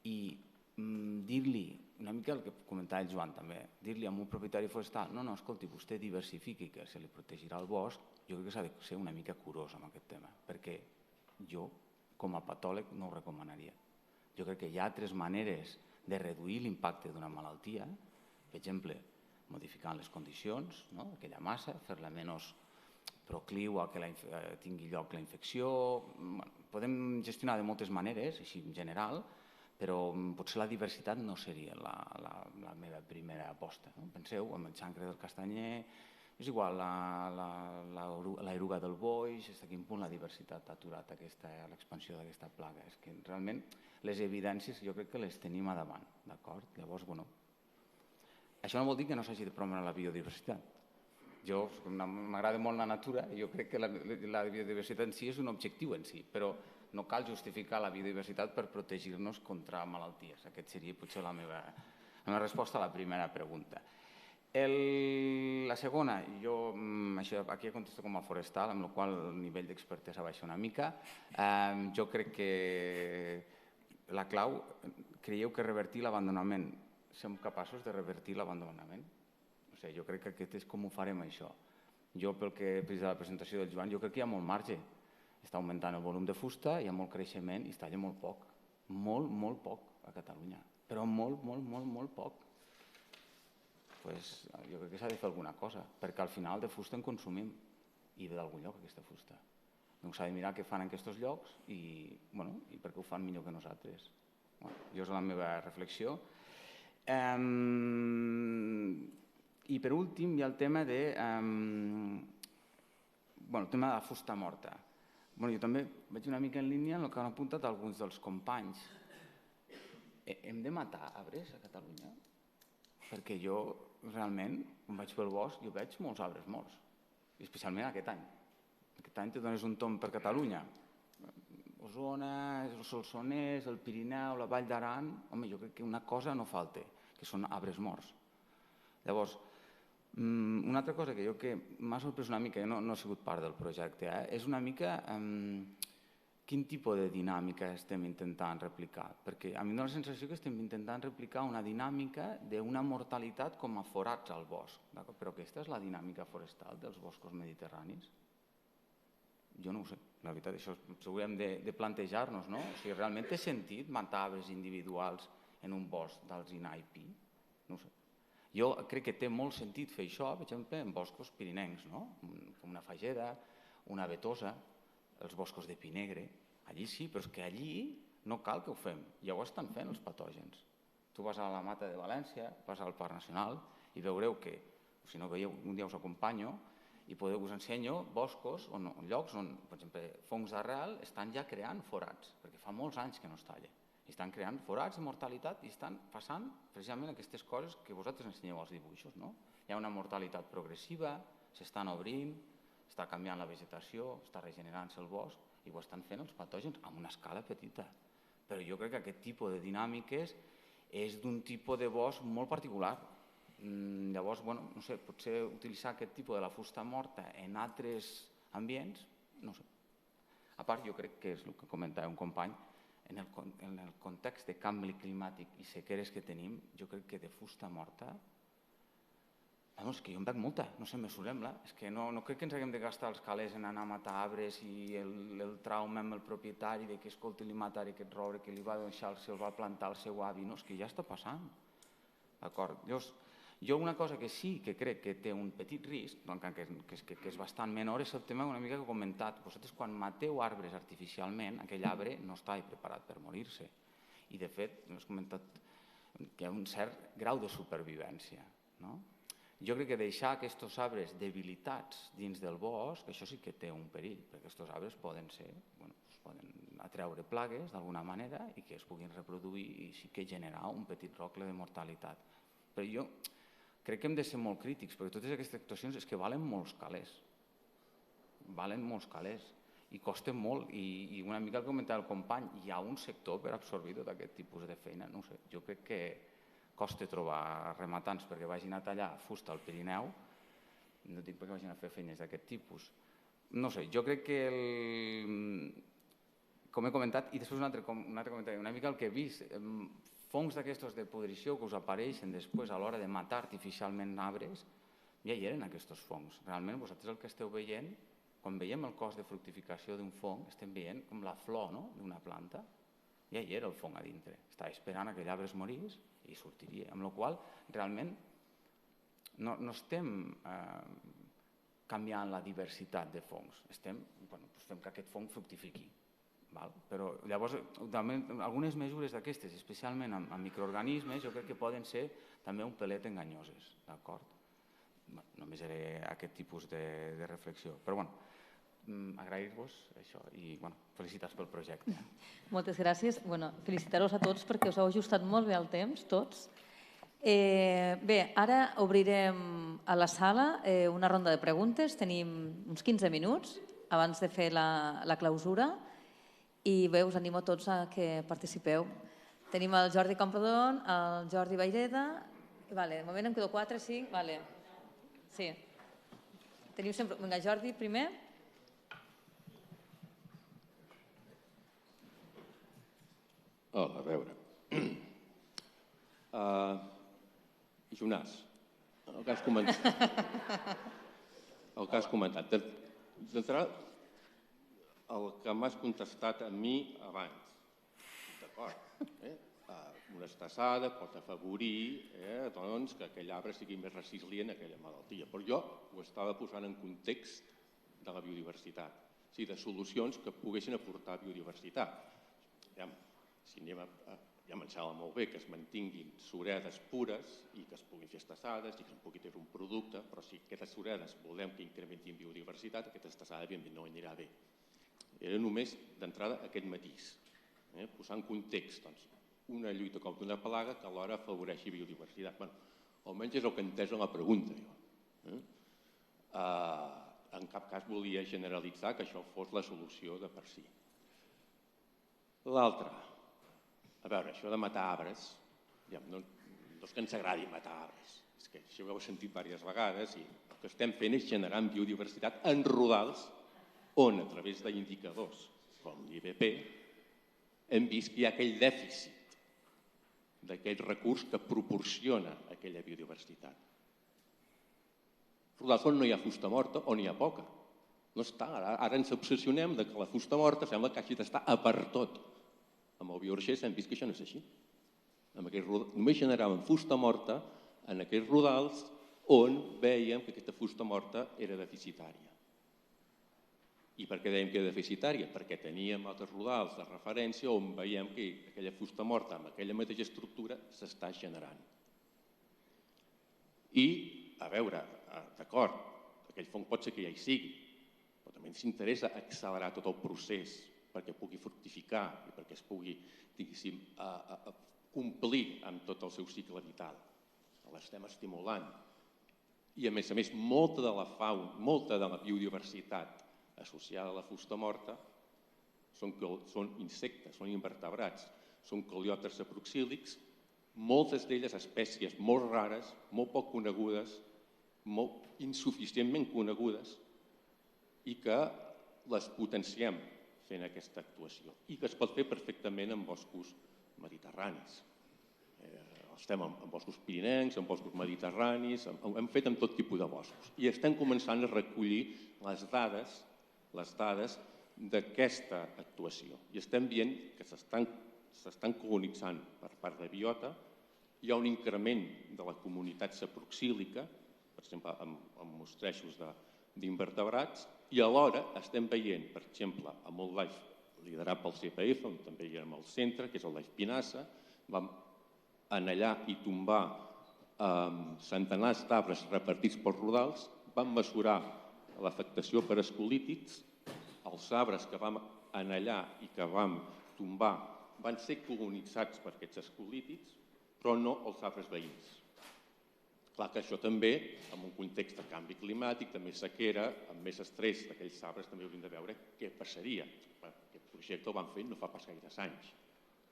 i dir-li, una mica el que comentava el Joan també, dir-li a un propietari forestal, no, escolti, vostè diversifiqui que se li protegirà el bosc, jo crec que s'ha de ser una mica curós amb aquest tema, perquè jo, com a patòleg, no ho recomanaria. Jo crec que hi ha altres maneres de reduir l'impacte d'una malaltia, per exemple, modificant les condicions, aquella massa, fer-la menys procliu a que tingui lloc la infecció. Podem gestionar de moltes maneres, així en general, però potser la diversitat no seria la meva primera aposta. Penseu en el xancre del castanyer, és igual, l'eruga del boix, fins a quin punt la diversitat ha aturat l'expansió d'aquesta plaga. És que realment les evidències jo crec que les tenim a davant. Llavors, això no vol dir que no s'hagi de promoure la biodiversitat. Jo m'agrada molt la natura i jo crec que la biodiversitat en si és un objectiu en si, però no cal justificar la biodiversitat per protegir-nos contra malalties. Aquesta seria potser la meva resposta a la primera pregunta. La segona, jo aquí contesto com a forestal, amb la qual cosa el nivell d'expertesa baixa una mica. Jo crec que la clau, creieu que revertir l'abandonament, som capaços de revertir l'abandonament? Jo crec que aquest és com ho farem, això. Jo, pel que he vist de la presentació del Joan, jo crec que hi ha molt marge. Està augmentant el volum de fusta, hi ha molt creixement i es talla molt poc. Molt, molt poc a Catalunya. Però molt, molt, molt, molt poc. Jo crec que s'ha de fer alguna cosa, perquè al final de fusta en consumim i ve d'algun lloc aquesta fusta. Doncs s'ha de mirar què fan en aquests llocs i per què ho fan millor que nosaltres. Jo és la meva reflexió. I per últim hi ha el tema de la fusta morta. Jo també vaig una mica en línia amb el que han apuntat alguns dels companys. Hem de matar arbres a Catalunya? Perquè jo realment, quan vaig pel bosc, jo veig molts arbres morts, especialment aquest any. Aquest any te dones un tomb per Catalunya. Osona, el Solsonès, el Pirineu, la Vall d'Aran... Home, jo crec que una cosa no falta, que són arbres morts. Llavors, una altra cosa que m'ha sorprès una mica, no ha sigut part del projecte, és una mica quin tipus de dinàmica estem intentant replicar. Perquè a mi em dóna la sensació que estem intentant replicar una dinàmica d'una mortalitat com a forats al bosc. Però aquesta és la dinàmica forestal dels boscos mediterranis? Jo no ho sé, la veritat, això ho hauríem de plantejar-nos, no? O sigui, realment té sentit matar arbres individuals en un bosc d'alzina i pi? No ho sé. Jo crec que té molt sentit fer això, per exemple, en boscos pirinencs, no? Com una fageda, una vetosa, els boscos de pi negre. Allí sí, però és que allí no cal que ho fem, ja ho estan fent els patògens. Tu vas a la Mata de València, vas al Parc Nacional i veureu que, si no veieu, un dia us acompanyo i us ensenyo boscos, llocs on, per exemple, fongs d'arrel estan ja creant forats, perquè fa molts anys que no es talla. I estan creant forats de mortalitat i estan passant precisament aquestes coses que vosaltres ensenyeu als dibuixos. Hi ha una mortalitat progressiva, s'estan obrint, està canviant la vegetació, està regenerant-se el bosc i ho estan fent els patògens amb una escala petita. Però jo crec que aquest tipus de dinàmiques és d'un tipus de bosc molt particular. Llavors, no sé, potser utilitzar aquest tipus de la fusta morta en altres ambients, no sé. A part, jo crec que és el que comentava un company, en el context de canvi climàtic i sequeres que tenim, jo crec que de fusta morta, és que jo en veig molta, no sé, me sembla. És que no crec que ens haguem de gastar els calés en anar a matar arbres i el trauma amb el propietari de que escolti li mataré aquest roure que li va deixar, se'l va plantar el seu avi, no, és que ja està passant. D'acord? Jo una cosa que sí que crec que té un petit risc, que és bastant menor, és el tema una mica que he comentat. Vosaltres quan mateu arbres artificialment, aquell arbre no està preparat per morir-se. I de fet, has comentat que hi ha un cert grau de supervivència. Jo crec que deixar aquests arbres debilitats dins del bosc, això sí que té un perill, perquè aquests arbres poden atreure plagues d'alguna manera i que es puguin reproduir i sí que generar un petit rocle de mortalitat. Però jo crec que hem de ser molt crítics, perquè totes aquestes actuacions és que valen molts calés. Valen molts calés i costen molt. I una mica el que comentava el company, hi ha un sector per absorbir tot aquest tipus de feina. No sé, jo crec que costa trobar rematants perquè vagin a tallar fusta al Pirineu, no dic perquè vagin a fer feines d'aquest tipus. No sé, jo crec que, com he comentat, i després un altre comentari, una mica el que he vist, fongs d'aquestos de pudrició que us apareixen després a l'hora de matar artificialment arbres, ja hi eren aquests fongs. Realment vosaltres el que esteu veient, quan veiem el cos de fructificació d'un fong, estem veient com la flor d'una planta, ja hi era el fong a dintre. Estava esperant que aquell arbre es morís i sortiria. Amb la qual cosa, realment, no estem canviant la diversitat de fongs. Fem que aquest fong fructifiqui. Però llavors, algunes mesures d'aquestes, especialment amb microorganismes, jo crec que poden ser també un pelet enganyoses. Només era aquest tipus de reflexió. Però bé, agrair-vos això i felicitats pel projecte. Moltes gràcies. Felicitar-vos a tots perquè us heu ajustat molt bé al temps, tots. Bé, ara obrirem a la sala una ronda de preguntes. Tenim uns 15 minuts abans de fer la clausura i bé, us animo tots a que participeu. Tenim el Jordi Camprodon, el Jordi Vayreda. De moment em quedo 4, 5. Sí. Teniu sempre... Vinga, Jordi, primer. A veure. Jonàs, el que has comentat. D'entrada, el que m'has contestat a mi abans. D'acord. Una estassada pot afavorir que aquell arbre sigui més resilient a aquella malaltia. Però jo ho estava posant en context de la biodiversitat, o sigui, de solucions que poguessin aportar biodiversitat. Ja me'n sembla molt bé que es mantinguin suredes pures i que es puguin fer estassades i que se'n pugui treure un producte, però si aquestes suredes volem que incrementin biodiversitat, aquesta estassada evidentment no anirà bé. Era només d'entrada aquest matís, posar en context una lluita contra una plaga que alhora afavoreixi biodiversitat. Almenys és el que he entès en la pregunta. En cap cas volia generalitzar que això fos la solució de per si. L'altre, a veure, això de matar arbres, no és que ens agradi matar arbres, és que això ho heu sentit diverses vegades i el que estem fent és generar biodiversitat en rodals on, a través d'indicadors com l'IBP, hem vist que hi ha aquell dèficit d'aquell recurs que proporciona aquella biodiversitat. Rodals on no hi ha fusta morta o n'hi ha poca. No està. Ara ens obsessionem que la fusta morta sembla que hagi d'estar a per tot. Amb el Bioarxés hem vist que això no és així. Només generaven fusta morta en aquells rodals on veiem que aquesta fusta morta era deficitària. I per què dèiem que era deficitària? Perquè teníem altres rodals de referència on veiem que aquella fusta morta amb aquella mateixa estructura s'està generant. I, a veure, d'acord, aquell fong pot ser que ja hi sigui, però també ens interessa accelerar tot el procés perquè pugui fructificar i perquè es pugui, diguéssim, complir amb tot el seu cicle vital. L'estem estimulant. I, a més, molta de la fauna, molta de la biodiversitat associada a la fusta morta són insectes, són invertebrats, són coleòpters saproxílics, moltes d'elles espècies molt rares, molt poc conegudes, molt insuficientment conegudes i que les potenciem fent aquesta actuació i que es pot fer perfectament en boscos mediterranis. Estem en boscos pirinencs, en boscos mediterranis, hem fet en tot tipus de boscos i estem començant a recollir les dades d'aquesta actuació i estem veient que s'estan colonitzant per part de biota, hi ha un increment de la comunitat saproxílica, per exemple, amb mostrejos d'invertebrats, i alhora estem veient, per exemple, amb el LIFE liderat pel CPF, on també hi érem al centre, que és el LIFE Pinassa, vam anar i tombar centenars d'arbres repartits pels rodals, vam mesurar l'afectació per escolítids, els arbres que vam anar allà i que vam tombar van ser colonitzats per aquests escolítids, però no els arbres veïns. Clar que això també, en un context de canvi climàtic, de més sequera, amb més estrès d'aquells arbres, també hauríem de veure què passaria. Aquest projecte el van fer no fa pas gaires anys,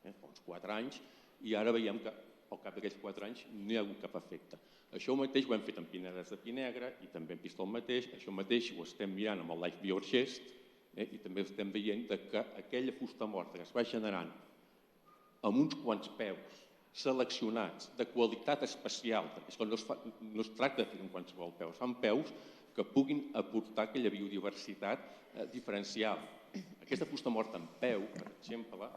fa uns 4 anys, i ara veiem que al cap d'aquells 4 anys no hi ha hagut cap efecte. Això mateix ho hem fet amb pinedes de pi negre i també hem vist el mateix. Això mateix ho estem mirant amb el LIFE Bioarxés i també estem veient que aquella fusta morta que es va generant amb uns quants peus seleccionats de qualitat especial, perquè no es tracta de fer un qualsevol peu, es fan peus que puguin aportar aquella biodiversitat diferencial. Aquesta fusta morta en peu, per exemple,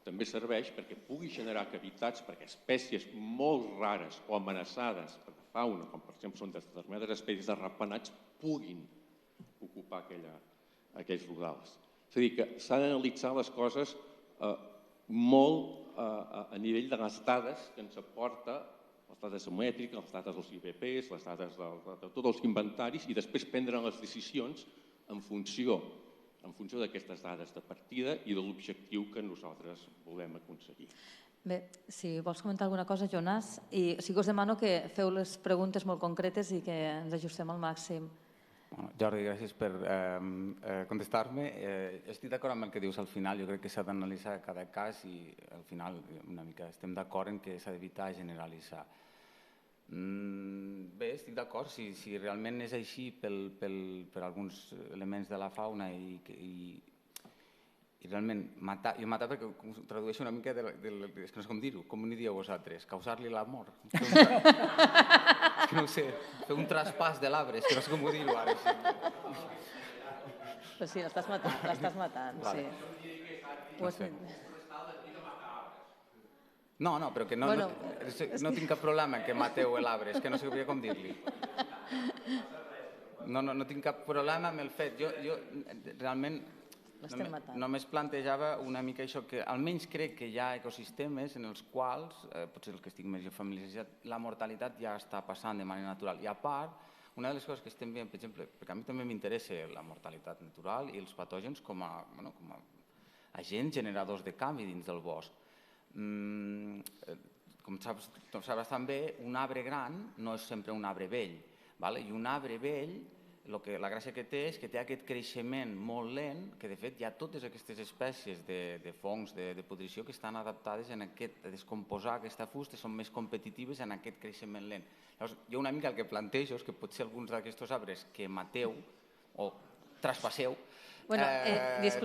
també serveix perquè pugui generar cavitats perquè espècies molt rares o amenaçades per la fauna, com per exemple són determinades espècies de ratpenats, puguin ocupar aquells rodals. És a dir, que s'han d'analitzar les coses molt a nivell de les dades que ens aporta les dades mètriques, les dades dels IBPs, les dades de tots els inventaris i després prendre les decisions en funció d'aquestes dades de partida i de l'objectiu que nosaltres volem aconseguir. Bé, si vols comentar alguna cosa, Jonas, i sí que us demano que feu les preguntes molt concretes i que ens ajustem al màxim. Jordi, gràcies per contestar-me. Estic d'acord amb el que dius al final. Jo crec que s'ha d'analitzar cada cas i al final una mica estem d'acord en que s'ha d'evitar generalitzar. Bé, estic d'acord, si realment és així per alguns elements de la fauna i realment matar, jo matar perquè ho tradueixo una mica, és que no sé com dir-ho, com ho dieu vosaltres, causar-li la mort. Que no sé, fer un traspàs de l'arbre, és que no sé com ho dir-ho ara. Però sí, l'estàs matant, sí. No sé. No, però que no tinc cap problema que mateu l'arbre, és que no sé com dir-li. No tinc cap problema amb el fet. Jo realment només plantejava una mica això, que almenys crec que hi ha ecosistemes en els quals, potser el que estic més familiaritzat, la mortalitat ja està passant de manera natural. I a part, una de les coses que estem veient, per exemple, perquè a mi també m'interessa la mortalitat natural i els patògens com a agents generadors de canvi dins del bosc. Com sabràs també, un arbre gran no és sempre un arbre vell, i un arbre vell, la gràcia que té és que té aquest creixement molt lent, que de fet hi ha totes aquestes espècies de fongs de pudrició que estan adaptades a descomposar aquesta fusta, són més competitives en aquest creixement lent. Llavors, jo una mica el que plantejo és que potser alguns d'aquests arbres que mateu o traspasseu Bueno,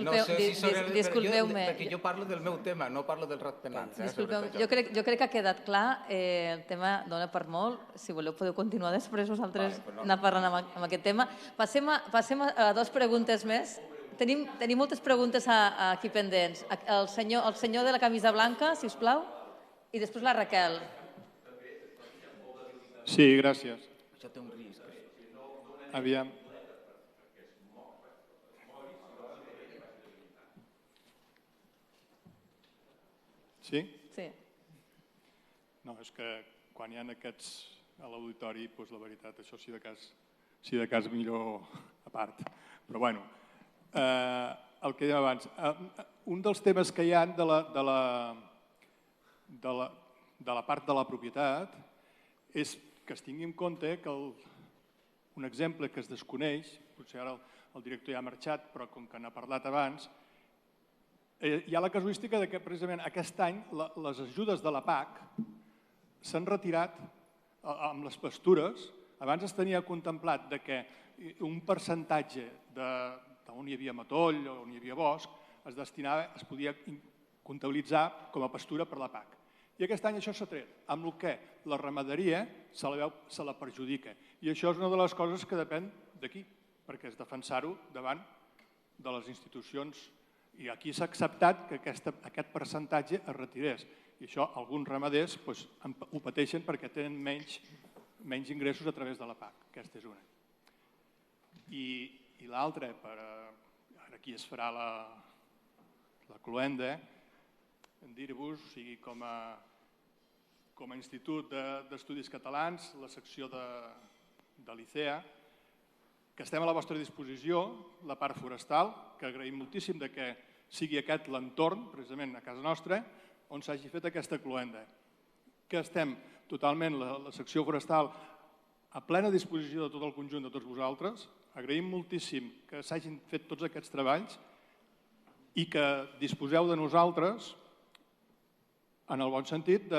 No sé si són... disculpeu-me. Perquè jo parlo del meu tema, no parlo dels ratpenats. Disculpeu-me, jo crec que ha quedat clar, el tema dona per molt. Si voleu podeu continuar després vosaltres anar parlant amb aquest tema. Passem a dues preguntes més. Tenim moltes preguntes aquí pendents. El senyor de la camisa blanca, si us plau, i després la Raquel. Sí, gràcies. Això té un risc. Aviam. Sí? Sí. No, és que quan hi ha aquests a l'auditori, doncs la veritat, això si de cas millor a part. Però bueno, el que dèiem abans, un dels temes que hi ha de la part de la propietat és que es tingui en compte que un exemple que es desconeix, potser ara el director ja ha marxat, però com que n'ha parlat abans, hi ha la casuística que precisament aquest any les ajudes de la PAC s'han retirat amb les pastures. Abans es tenia contemplat que un percentatge d'on hi havia matoll o on hi havia bosc es podia comptabilitzar com a pastura per la PAC. I aquest any això s'ha tret, amb el que la ramaderia se la perjudica. I això és una de les coses que depèn d'aquí, perquè és defensar-ho davant de les institucions. I aquí s'ha acceptat que aquest percentatge es retirés. I això alguns ramaders ho pateixen perquè tenen menys ingressos a través de la PAC. Aquesta és una. I l'altra, aquí es farà la cloenda, dir-vos, o sigui, com a Institut d'Estudis Catalans, la secció de l'ICEA, que estem a la vostra disposició, la part forestal, que agraïm moltíssim que sigui aquest l'entorn, precisament a casa nostra, on s'hagi fet aquesta cloenda. Que estem totalment, la secció forestal, a plena disposició de tot el conjunt de tots vosaltres. Agraïm moltíssim que s'hagin fet tots aquests treballs i que disposeu de nosaltres, en el bon sentit,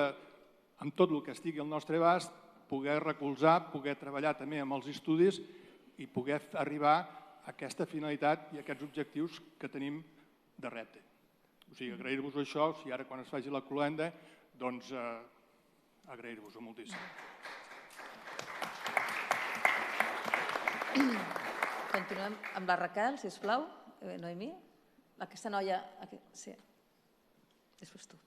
amb tot el que estigui al nostre abast, poder recolzar, poder treballar també amb els estudis i poder arribar a aquesta finalitat i a aquests objectius que tenim de repte. O sigui, agrair-vos això, si ara quan es faci la cloenda, doncs agrair-vos-ho moltíssim. Continuem amb la Raquel, sisplau. Noemí? Aquesta noia... Sí. Després tu.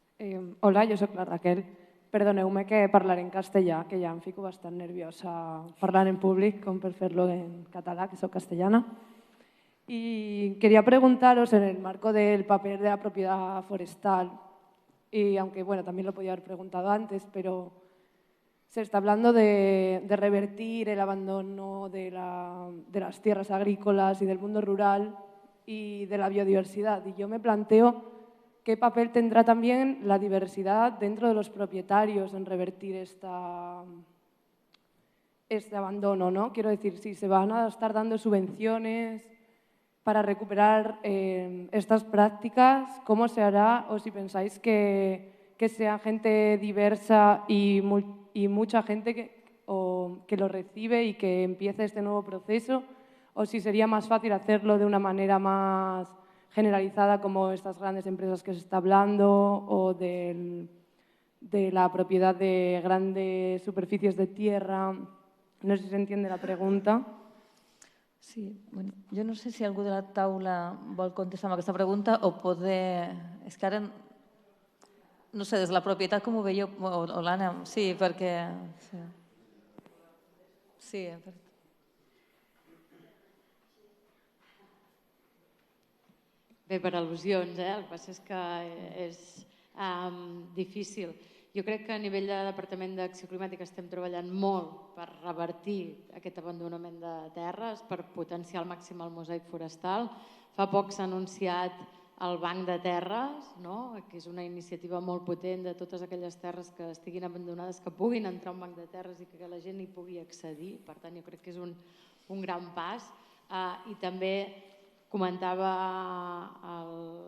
Hola, jo sóc la Raquel. Perdoneu-me que parlaré en castellà, que ja em fico bastant nerviosa parlant en públic, com per fer-lo en català, que soc castellana. Y quería preguntaros en el marco del papel de la propiedad forestal, y aunque bueno, también lo podía haber preguntado antes, pero se está hablando de revertir el abandono de las tierras agrícolas y del mundo rural y de la biodiversidad. Y yo me planteo qué papel tendrá también la diversidad dentro de los propietarios en revertir este abandono, ¿no? Quiero decir, si se van a estar dando subvenciones para recuperar estas prácticas, ¿cómo se hará? O si pensáis que sea gente diversa y mucha gente que lo recibe y que empiece este nuevo proceso, o si sería más fácil hacerlo de una manera más generalizada como estas grandes empresas que se está hablando o de la propiedad de grandes superficies de tierra. No sé si se entiende la pregunta. Sí, bueno, jo no sé si algú de la taula vol contestar amb aquesta pregunta o poder... És que ara, no sé, des de la propietat com ho veieu, o l'Anna, sí, perquè... Sí, perquè... Bé, per al·lusions, el que passa és que és difícil. Jo crec que a nivell de Departament d'Acció Climàtica estem treballant molt per revertir aquest abandonament de terres, per potenciar al màxim el mosaic forestal. Fa poc s'ha anunciat el Banc de Terres, que és una iniciativa molt potent de totes aquelles terres que estiguin abandonades, que puguin entrar a un banc de terres i que la gent hi pugui accedir. Per tant, jo crec que és un gran pas. I també comentava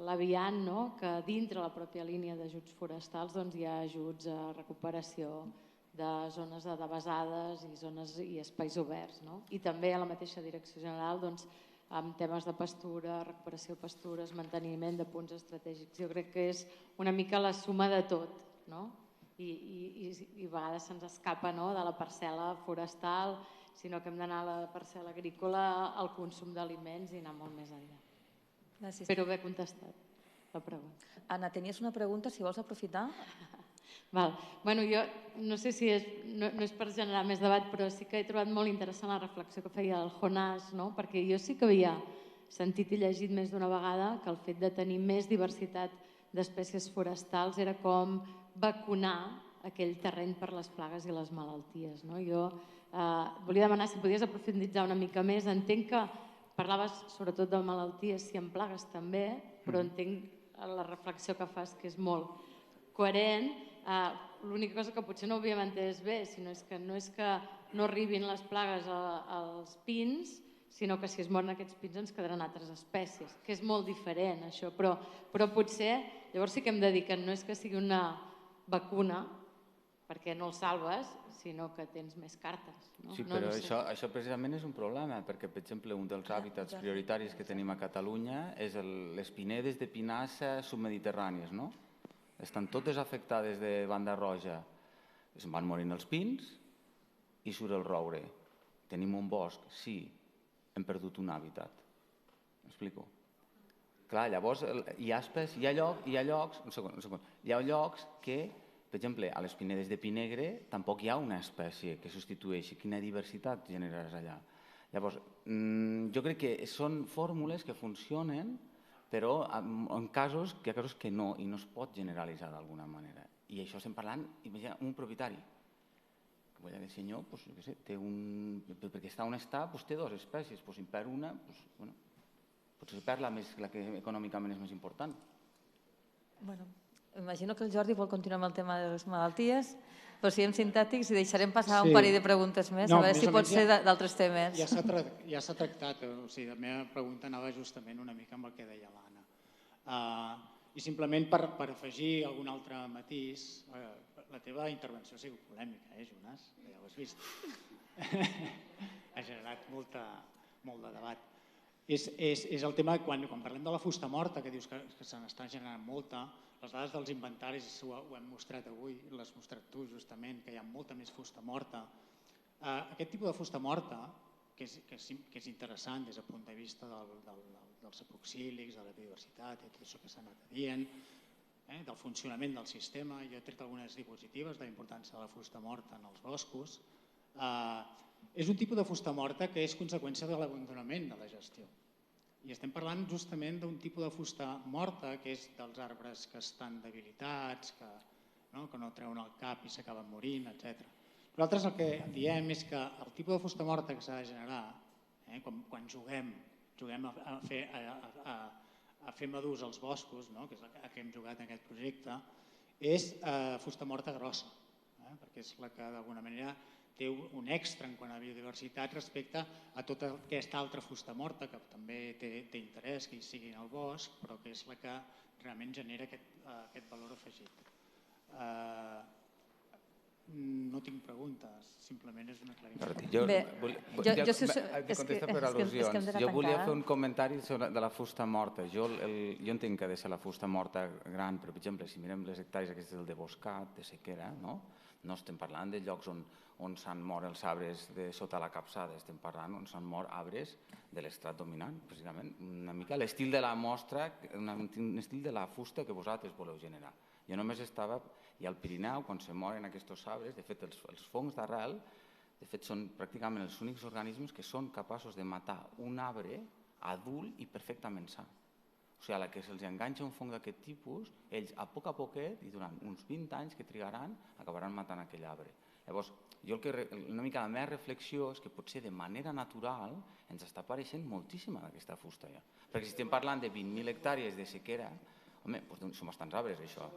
l'Avian que dintre la pròpia línia d'ajuts forestals hi ha ajuts a recuperació de zones devasades i espais oberts. I també a la mateixa Direcció General amb temes de pastura, recuperació de pastures, manteniment de punts estratègics. Jo crec que és una mica la suma de tot, no? I a vegades se'ns escapa de la parcel·la forestal, sinó que hem d'anar a la parcel·la agrícola, al consum d'aliments i anar molt més enllà. Gràcies. Espero haver contestat la pregunta. Anna, tenies una pregunta, si vols aprofitar? Bueno, jo no sé si no és per generar més debat, però sí que he trobat molt interessant la reflexió que feia el Jonàs, perquè jo sí que havia sentit i llegit més d'una vegada que el fet de tenir més diversitat d'espècies forestals era com vacunar aquell terreny per les plagues i les malalties. Jo volia demanar si podies aprofunditzar una mica més. Entenc que parlaves sobretot de malalties, si en plagues també, però entenc la reflexió que fas que és molt coherent. L'única cosa que potser no havíem entès bé no és que no arribin les plagues als pins, sinó que si es moren aquests pins ens quedaran altres espècies, que és molt diferent això, però potser llavors sí que hem de dir que no és que sigui una vacuna perquè no el salves, sinó que tens més cartes. Sí, però això precisament és un problema, perquè, per exemple, un dels hàbitats prioritaris que tenim a Catalunya és les pinedes de pinassa submediterrànies, no? Estan totes afectades de banda roja. Es van morint els pins i surt el roure. Tenim un bosc, sí, hem perdut un hàbitat. M'explico? Clar, llavors hi ha llocs que, per exemple, a les pinedes de pi negre tampoc hi ha una espècie que substitueixi. Quina diversitat generaràs allà? Llavors, jo crec que són fórmules que funcionen, però hi ha casos que no, i no es pot generalitzar d'alguna manera. I això estem parlant, imagina, un propietari. El senyor, perquè està on està, té dues espècies, si en perd una, potser perd la que econòmicament és més important. Imagino que el Jordi vol continuar amb el tema de les malalties, però siguem sintètics i deixarem passar un parell de preguntes més, a veure si pot ser d'altres temes. Ja s'ha tractat, la meva pregunta anava justament una mica amb el que deia l'Anna. I simplement per afegir algun altre matís, la teva intervenció ha sigut polèmica, Jonàs? Ja ho has vist. Ha generat molt de debat. És el tema, quan parlem de la fusta morta, que dius que se n'està generant molta, les dades dels inventaris ho hem mostrat avui, l'has mostrat tu justament, que hi ha molta més fusta morta. Aquest tipus de fusta morta, que és interessant des del punt de vista dels aproxílics, de la biodiversitat i tot això que s'ha anat dient, del funcionament del sistema. Jo he tret algunes diapositives de la importància de la fusta morta en els boscos. És un tipus de fusta morta que és conseqüència de l'abandonament de la gestió. I estem parlant justament d'un tipus de fusta morta que és dels arbres que estan debilitats, que no treuen el cap i s'acaben morint, etc. Nosaltres el que diem és que el tipus de fusta morta que s'ha de generar, quan juguem a fer madurs als boscos, que és el que hem jugat en aquest projecte, és fusta morta grossa, perquè és la que d'alguna manera té un extra en quant a biodiversitat respecte a tota aquesta altra fusta morta, que també té interès que hi sigui en el bosc, però que és la que realment genera aquest valor afegit. No tinc preguntes, simplement és una clarificació. Jo volia fer un comentari de la fusta morta. Jo entenc que ha de ser la fusta morta gran, però per exemple, si mirem les hectàrees aquestes del de Boscat, de sequera, no estem parlant de llocs on s'han mort els arbres de sota la capçada, estem parlant on s'han mort arbres de l'estrat dominant, precisament, una mica l'estil de la mostra, un estil de la fusta que vosaltres voleu generar. Jo només estava, i al Pirineu, quan se moren aquests arbres, de fet, els fongs d'arrel, de fet, són pràcticament els únics organismes que són capaços de matar un arbre adult i perfectament sa. O sigui, a la que se'ls enganxa un fong d'aquest tipus, ells a poquet, i durant uns 20 anys que trigaran, acabaran matant aquell arbre. Llavors, una mica la meva reflexió és que potser de manera natural ens està apareixent moltíssima d'aquesta fusta ja. Perquè si estem parlant de 20.000 hectàrees de sequera, home, són bastants arbres, això.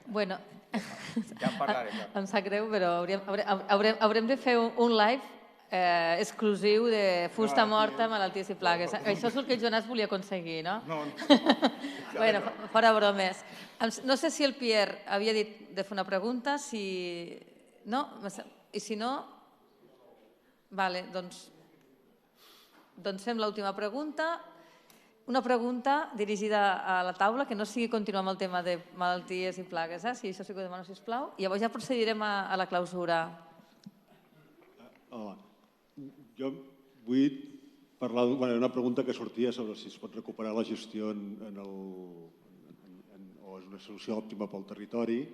Bueno, ja en parlarem. Em sap greu, però haurem de fer un live exclusiu de fusta morta, malalties i plagues. Això és el que el Jonàs volia aconseguir, no? No. Bueno, fora bromes. No sé si el Pierre havia dit de fer una pregunta, no? I si no... Vale, doncs... doncs fem l'última pregunta. Una pregunta dirigida a la taula, que no sigui continuar amb el tema de malalties i plagues, si això sí que ho demano, sisplau. I llavors ja procedirem a la clausura. Hola. Jo vull parlar d'una pregunta que sortia sobre si es pot recuperar la gestió o és una solució òptima pel territori,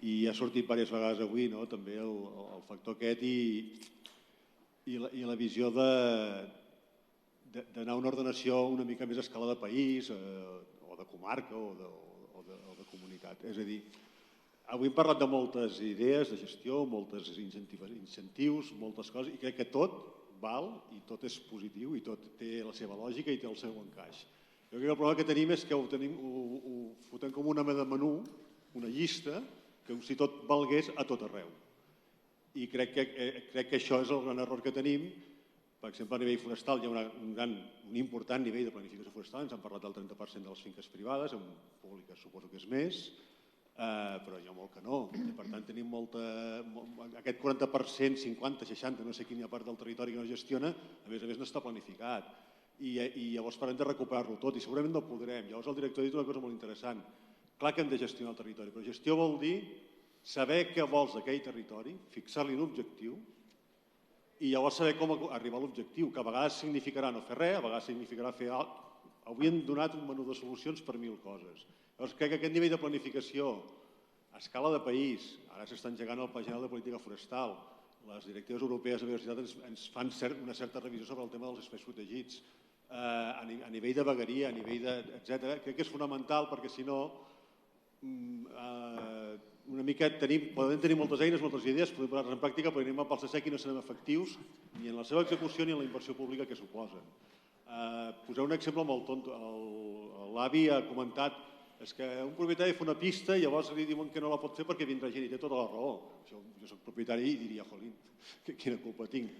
i ha sortit diverses vegades avui també el factor aquest i la visió d'anar a una ordenació una mica més a escala de país o de comarca o de comunitat. És a dir, avui hem parlat de moltes idees de gestió, molts incentius, moltes coses, i crec que tot val i tot és positiu i tot té la seva lògica i té el seu encaix. Jo crec que el problema que tenim és que ho fotem com una mena de menú, una llista, que si tot valgués a tot arreu. I crec que això és el gran error que tenim. Per exemple, a nivell forestal hi ha un important nivell de planificació forestal, ens han parlat del 30% de les finques privades, en públiques suposo que és més, però hi ha molt que no. Per tant, tenim aquest 40%, 50, 60, no sé quina part del territori que no gestiona, a més no està planificat. I llavors parlem de recuperar-lo tot, i segurament no podrem. Llavors el director ha dit una cosa molt interessant. Clar que hem de gestionar el territori, però gestió vol dir saber què vols d'aquell territori, fixar-li un objectiu, i llavors saber com arribar a l'objectiu, que a vegades significarà no fer res, a vegades significarà fer alt. Avui hem donat un menú de solucions per 1.000 coses. Llavors crec que aquest nivell de planificació a escala de país, ara s'està engegant el Pla General de Política Forestal, les directives europees de biodiversitat ens fan una certa revisió sobre el tema dels espais protegits, a nivell de vegueria, a nivell etc. Crec que és fonamental perquè si no una mica podem tenir moltes eines, moltes idees, podem posar-les en pràctica, però anem a pals de sec i no serem efectius ni en la seva execució ni en la inversió pública que suposen. Posar un exemple molt tonto. L'avi ha comentat és que un propietari fa una pista i llavors li diuen que no la pot fer perquè vindrà gent i té tota la raó. Jo soc propietari i diria, jolín, quina culpa tinc.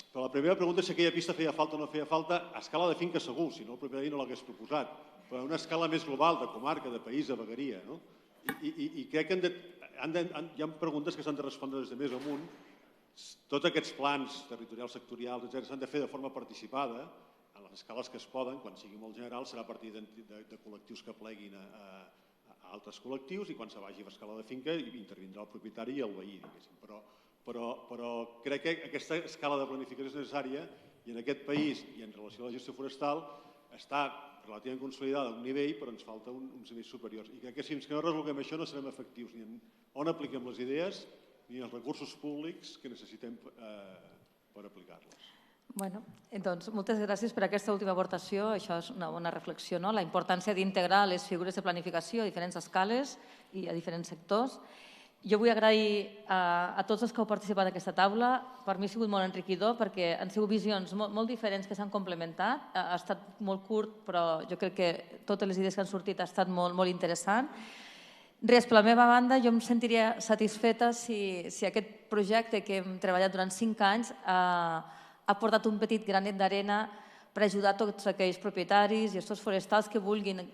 Però la primera pregunta és si aquella pista feia falta o no feia falta a escala de finca segur, si no el propietari no l'hagués proposat, però a una escala més global de comarca, de país, de vegueria. I crec que hi ha preguntes que s'han de respondre des de més amunt. Tots aquests plans territorials, sectorials, etc., s'han de fer de forma participada, a les escales que es poden, quan sigui molt general, serà a partir de col·lectius que pleguin a altres col·lectius i quan se vagi a escala de finca intervindrà el propietari i el veí, diguéssim. Però crec que aquesta escala de planificació és necessària i en aquest país i en relació a la gestió forestal està relativament consolidada a un nivell, però ens falta uns nivells superiors. I crec que si no resolguem això no serem efectius ni en on apliquem les idees ni els recursos públics que necessitem per aplicar-les. Doncs moltes gràcies per aquesta última aportació. Això és una bona reflexió, la importància d'integrar les figures de planificació a diferents escales i a diferents sectors. Jo vull agrair a tots els que heu participat en aquesta taula. Per mi ha sigut molt enriquidor perquè han sigut visions molt diferents que s'han complementat. Ha estat molt curt, però jo crec que totes les idees que han sortit ha estat molt interessant. Res, per la meva banda, jo em sentiria satisfeta si aquest projecte que hem treballat durant 5 anys ha portat un petit granet d'arena per ajudar tots aquells propietaris i gestors forestals que vulguin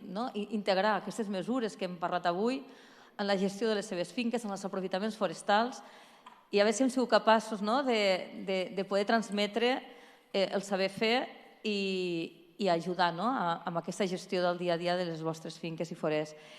integrar aquestes mesures que hem parlat avui en la gestió de les seves finques, en els aprofitaments forestals, i a veure si hem sigut capaços de poder transmetre el saber fer i ajudar amb aquesta gestió del dia a dia de les vostres finques i forests.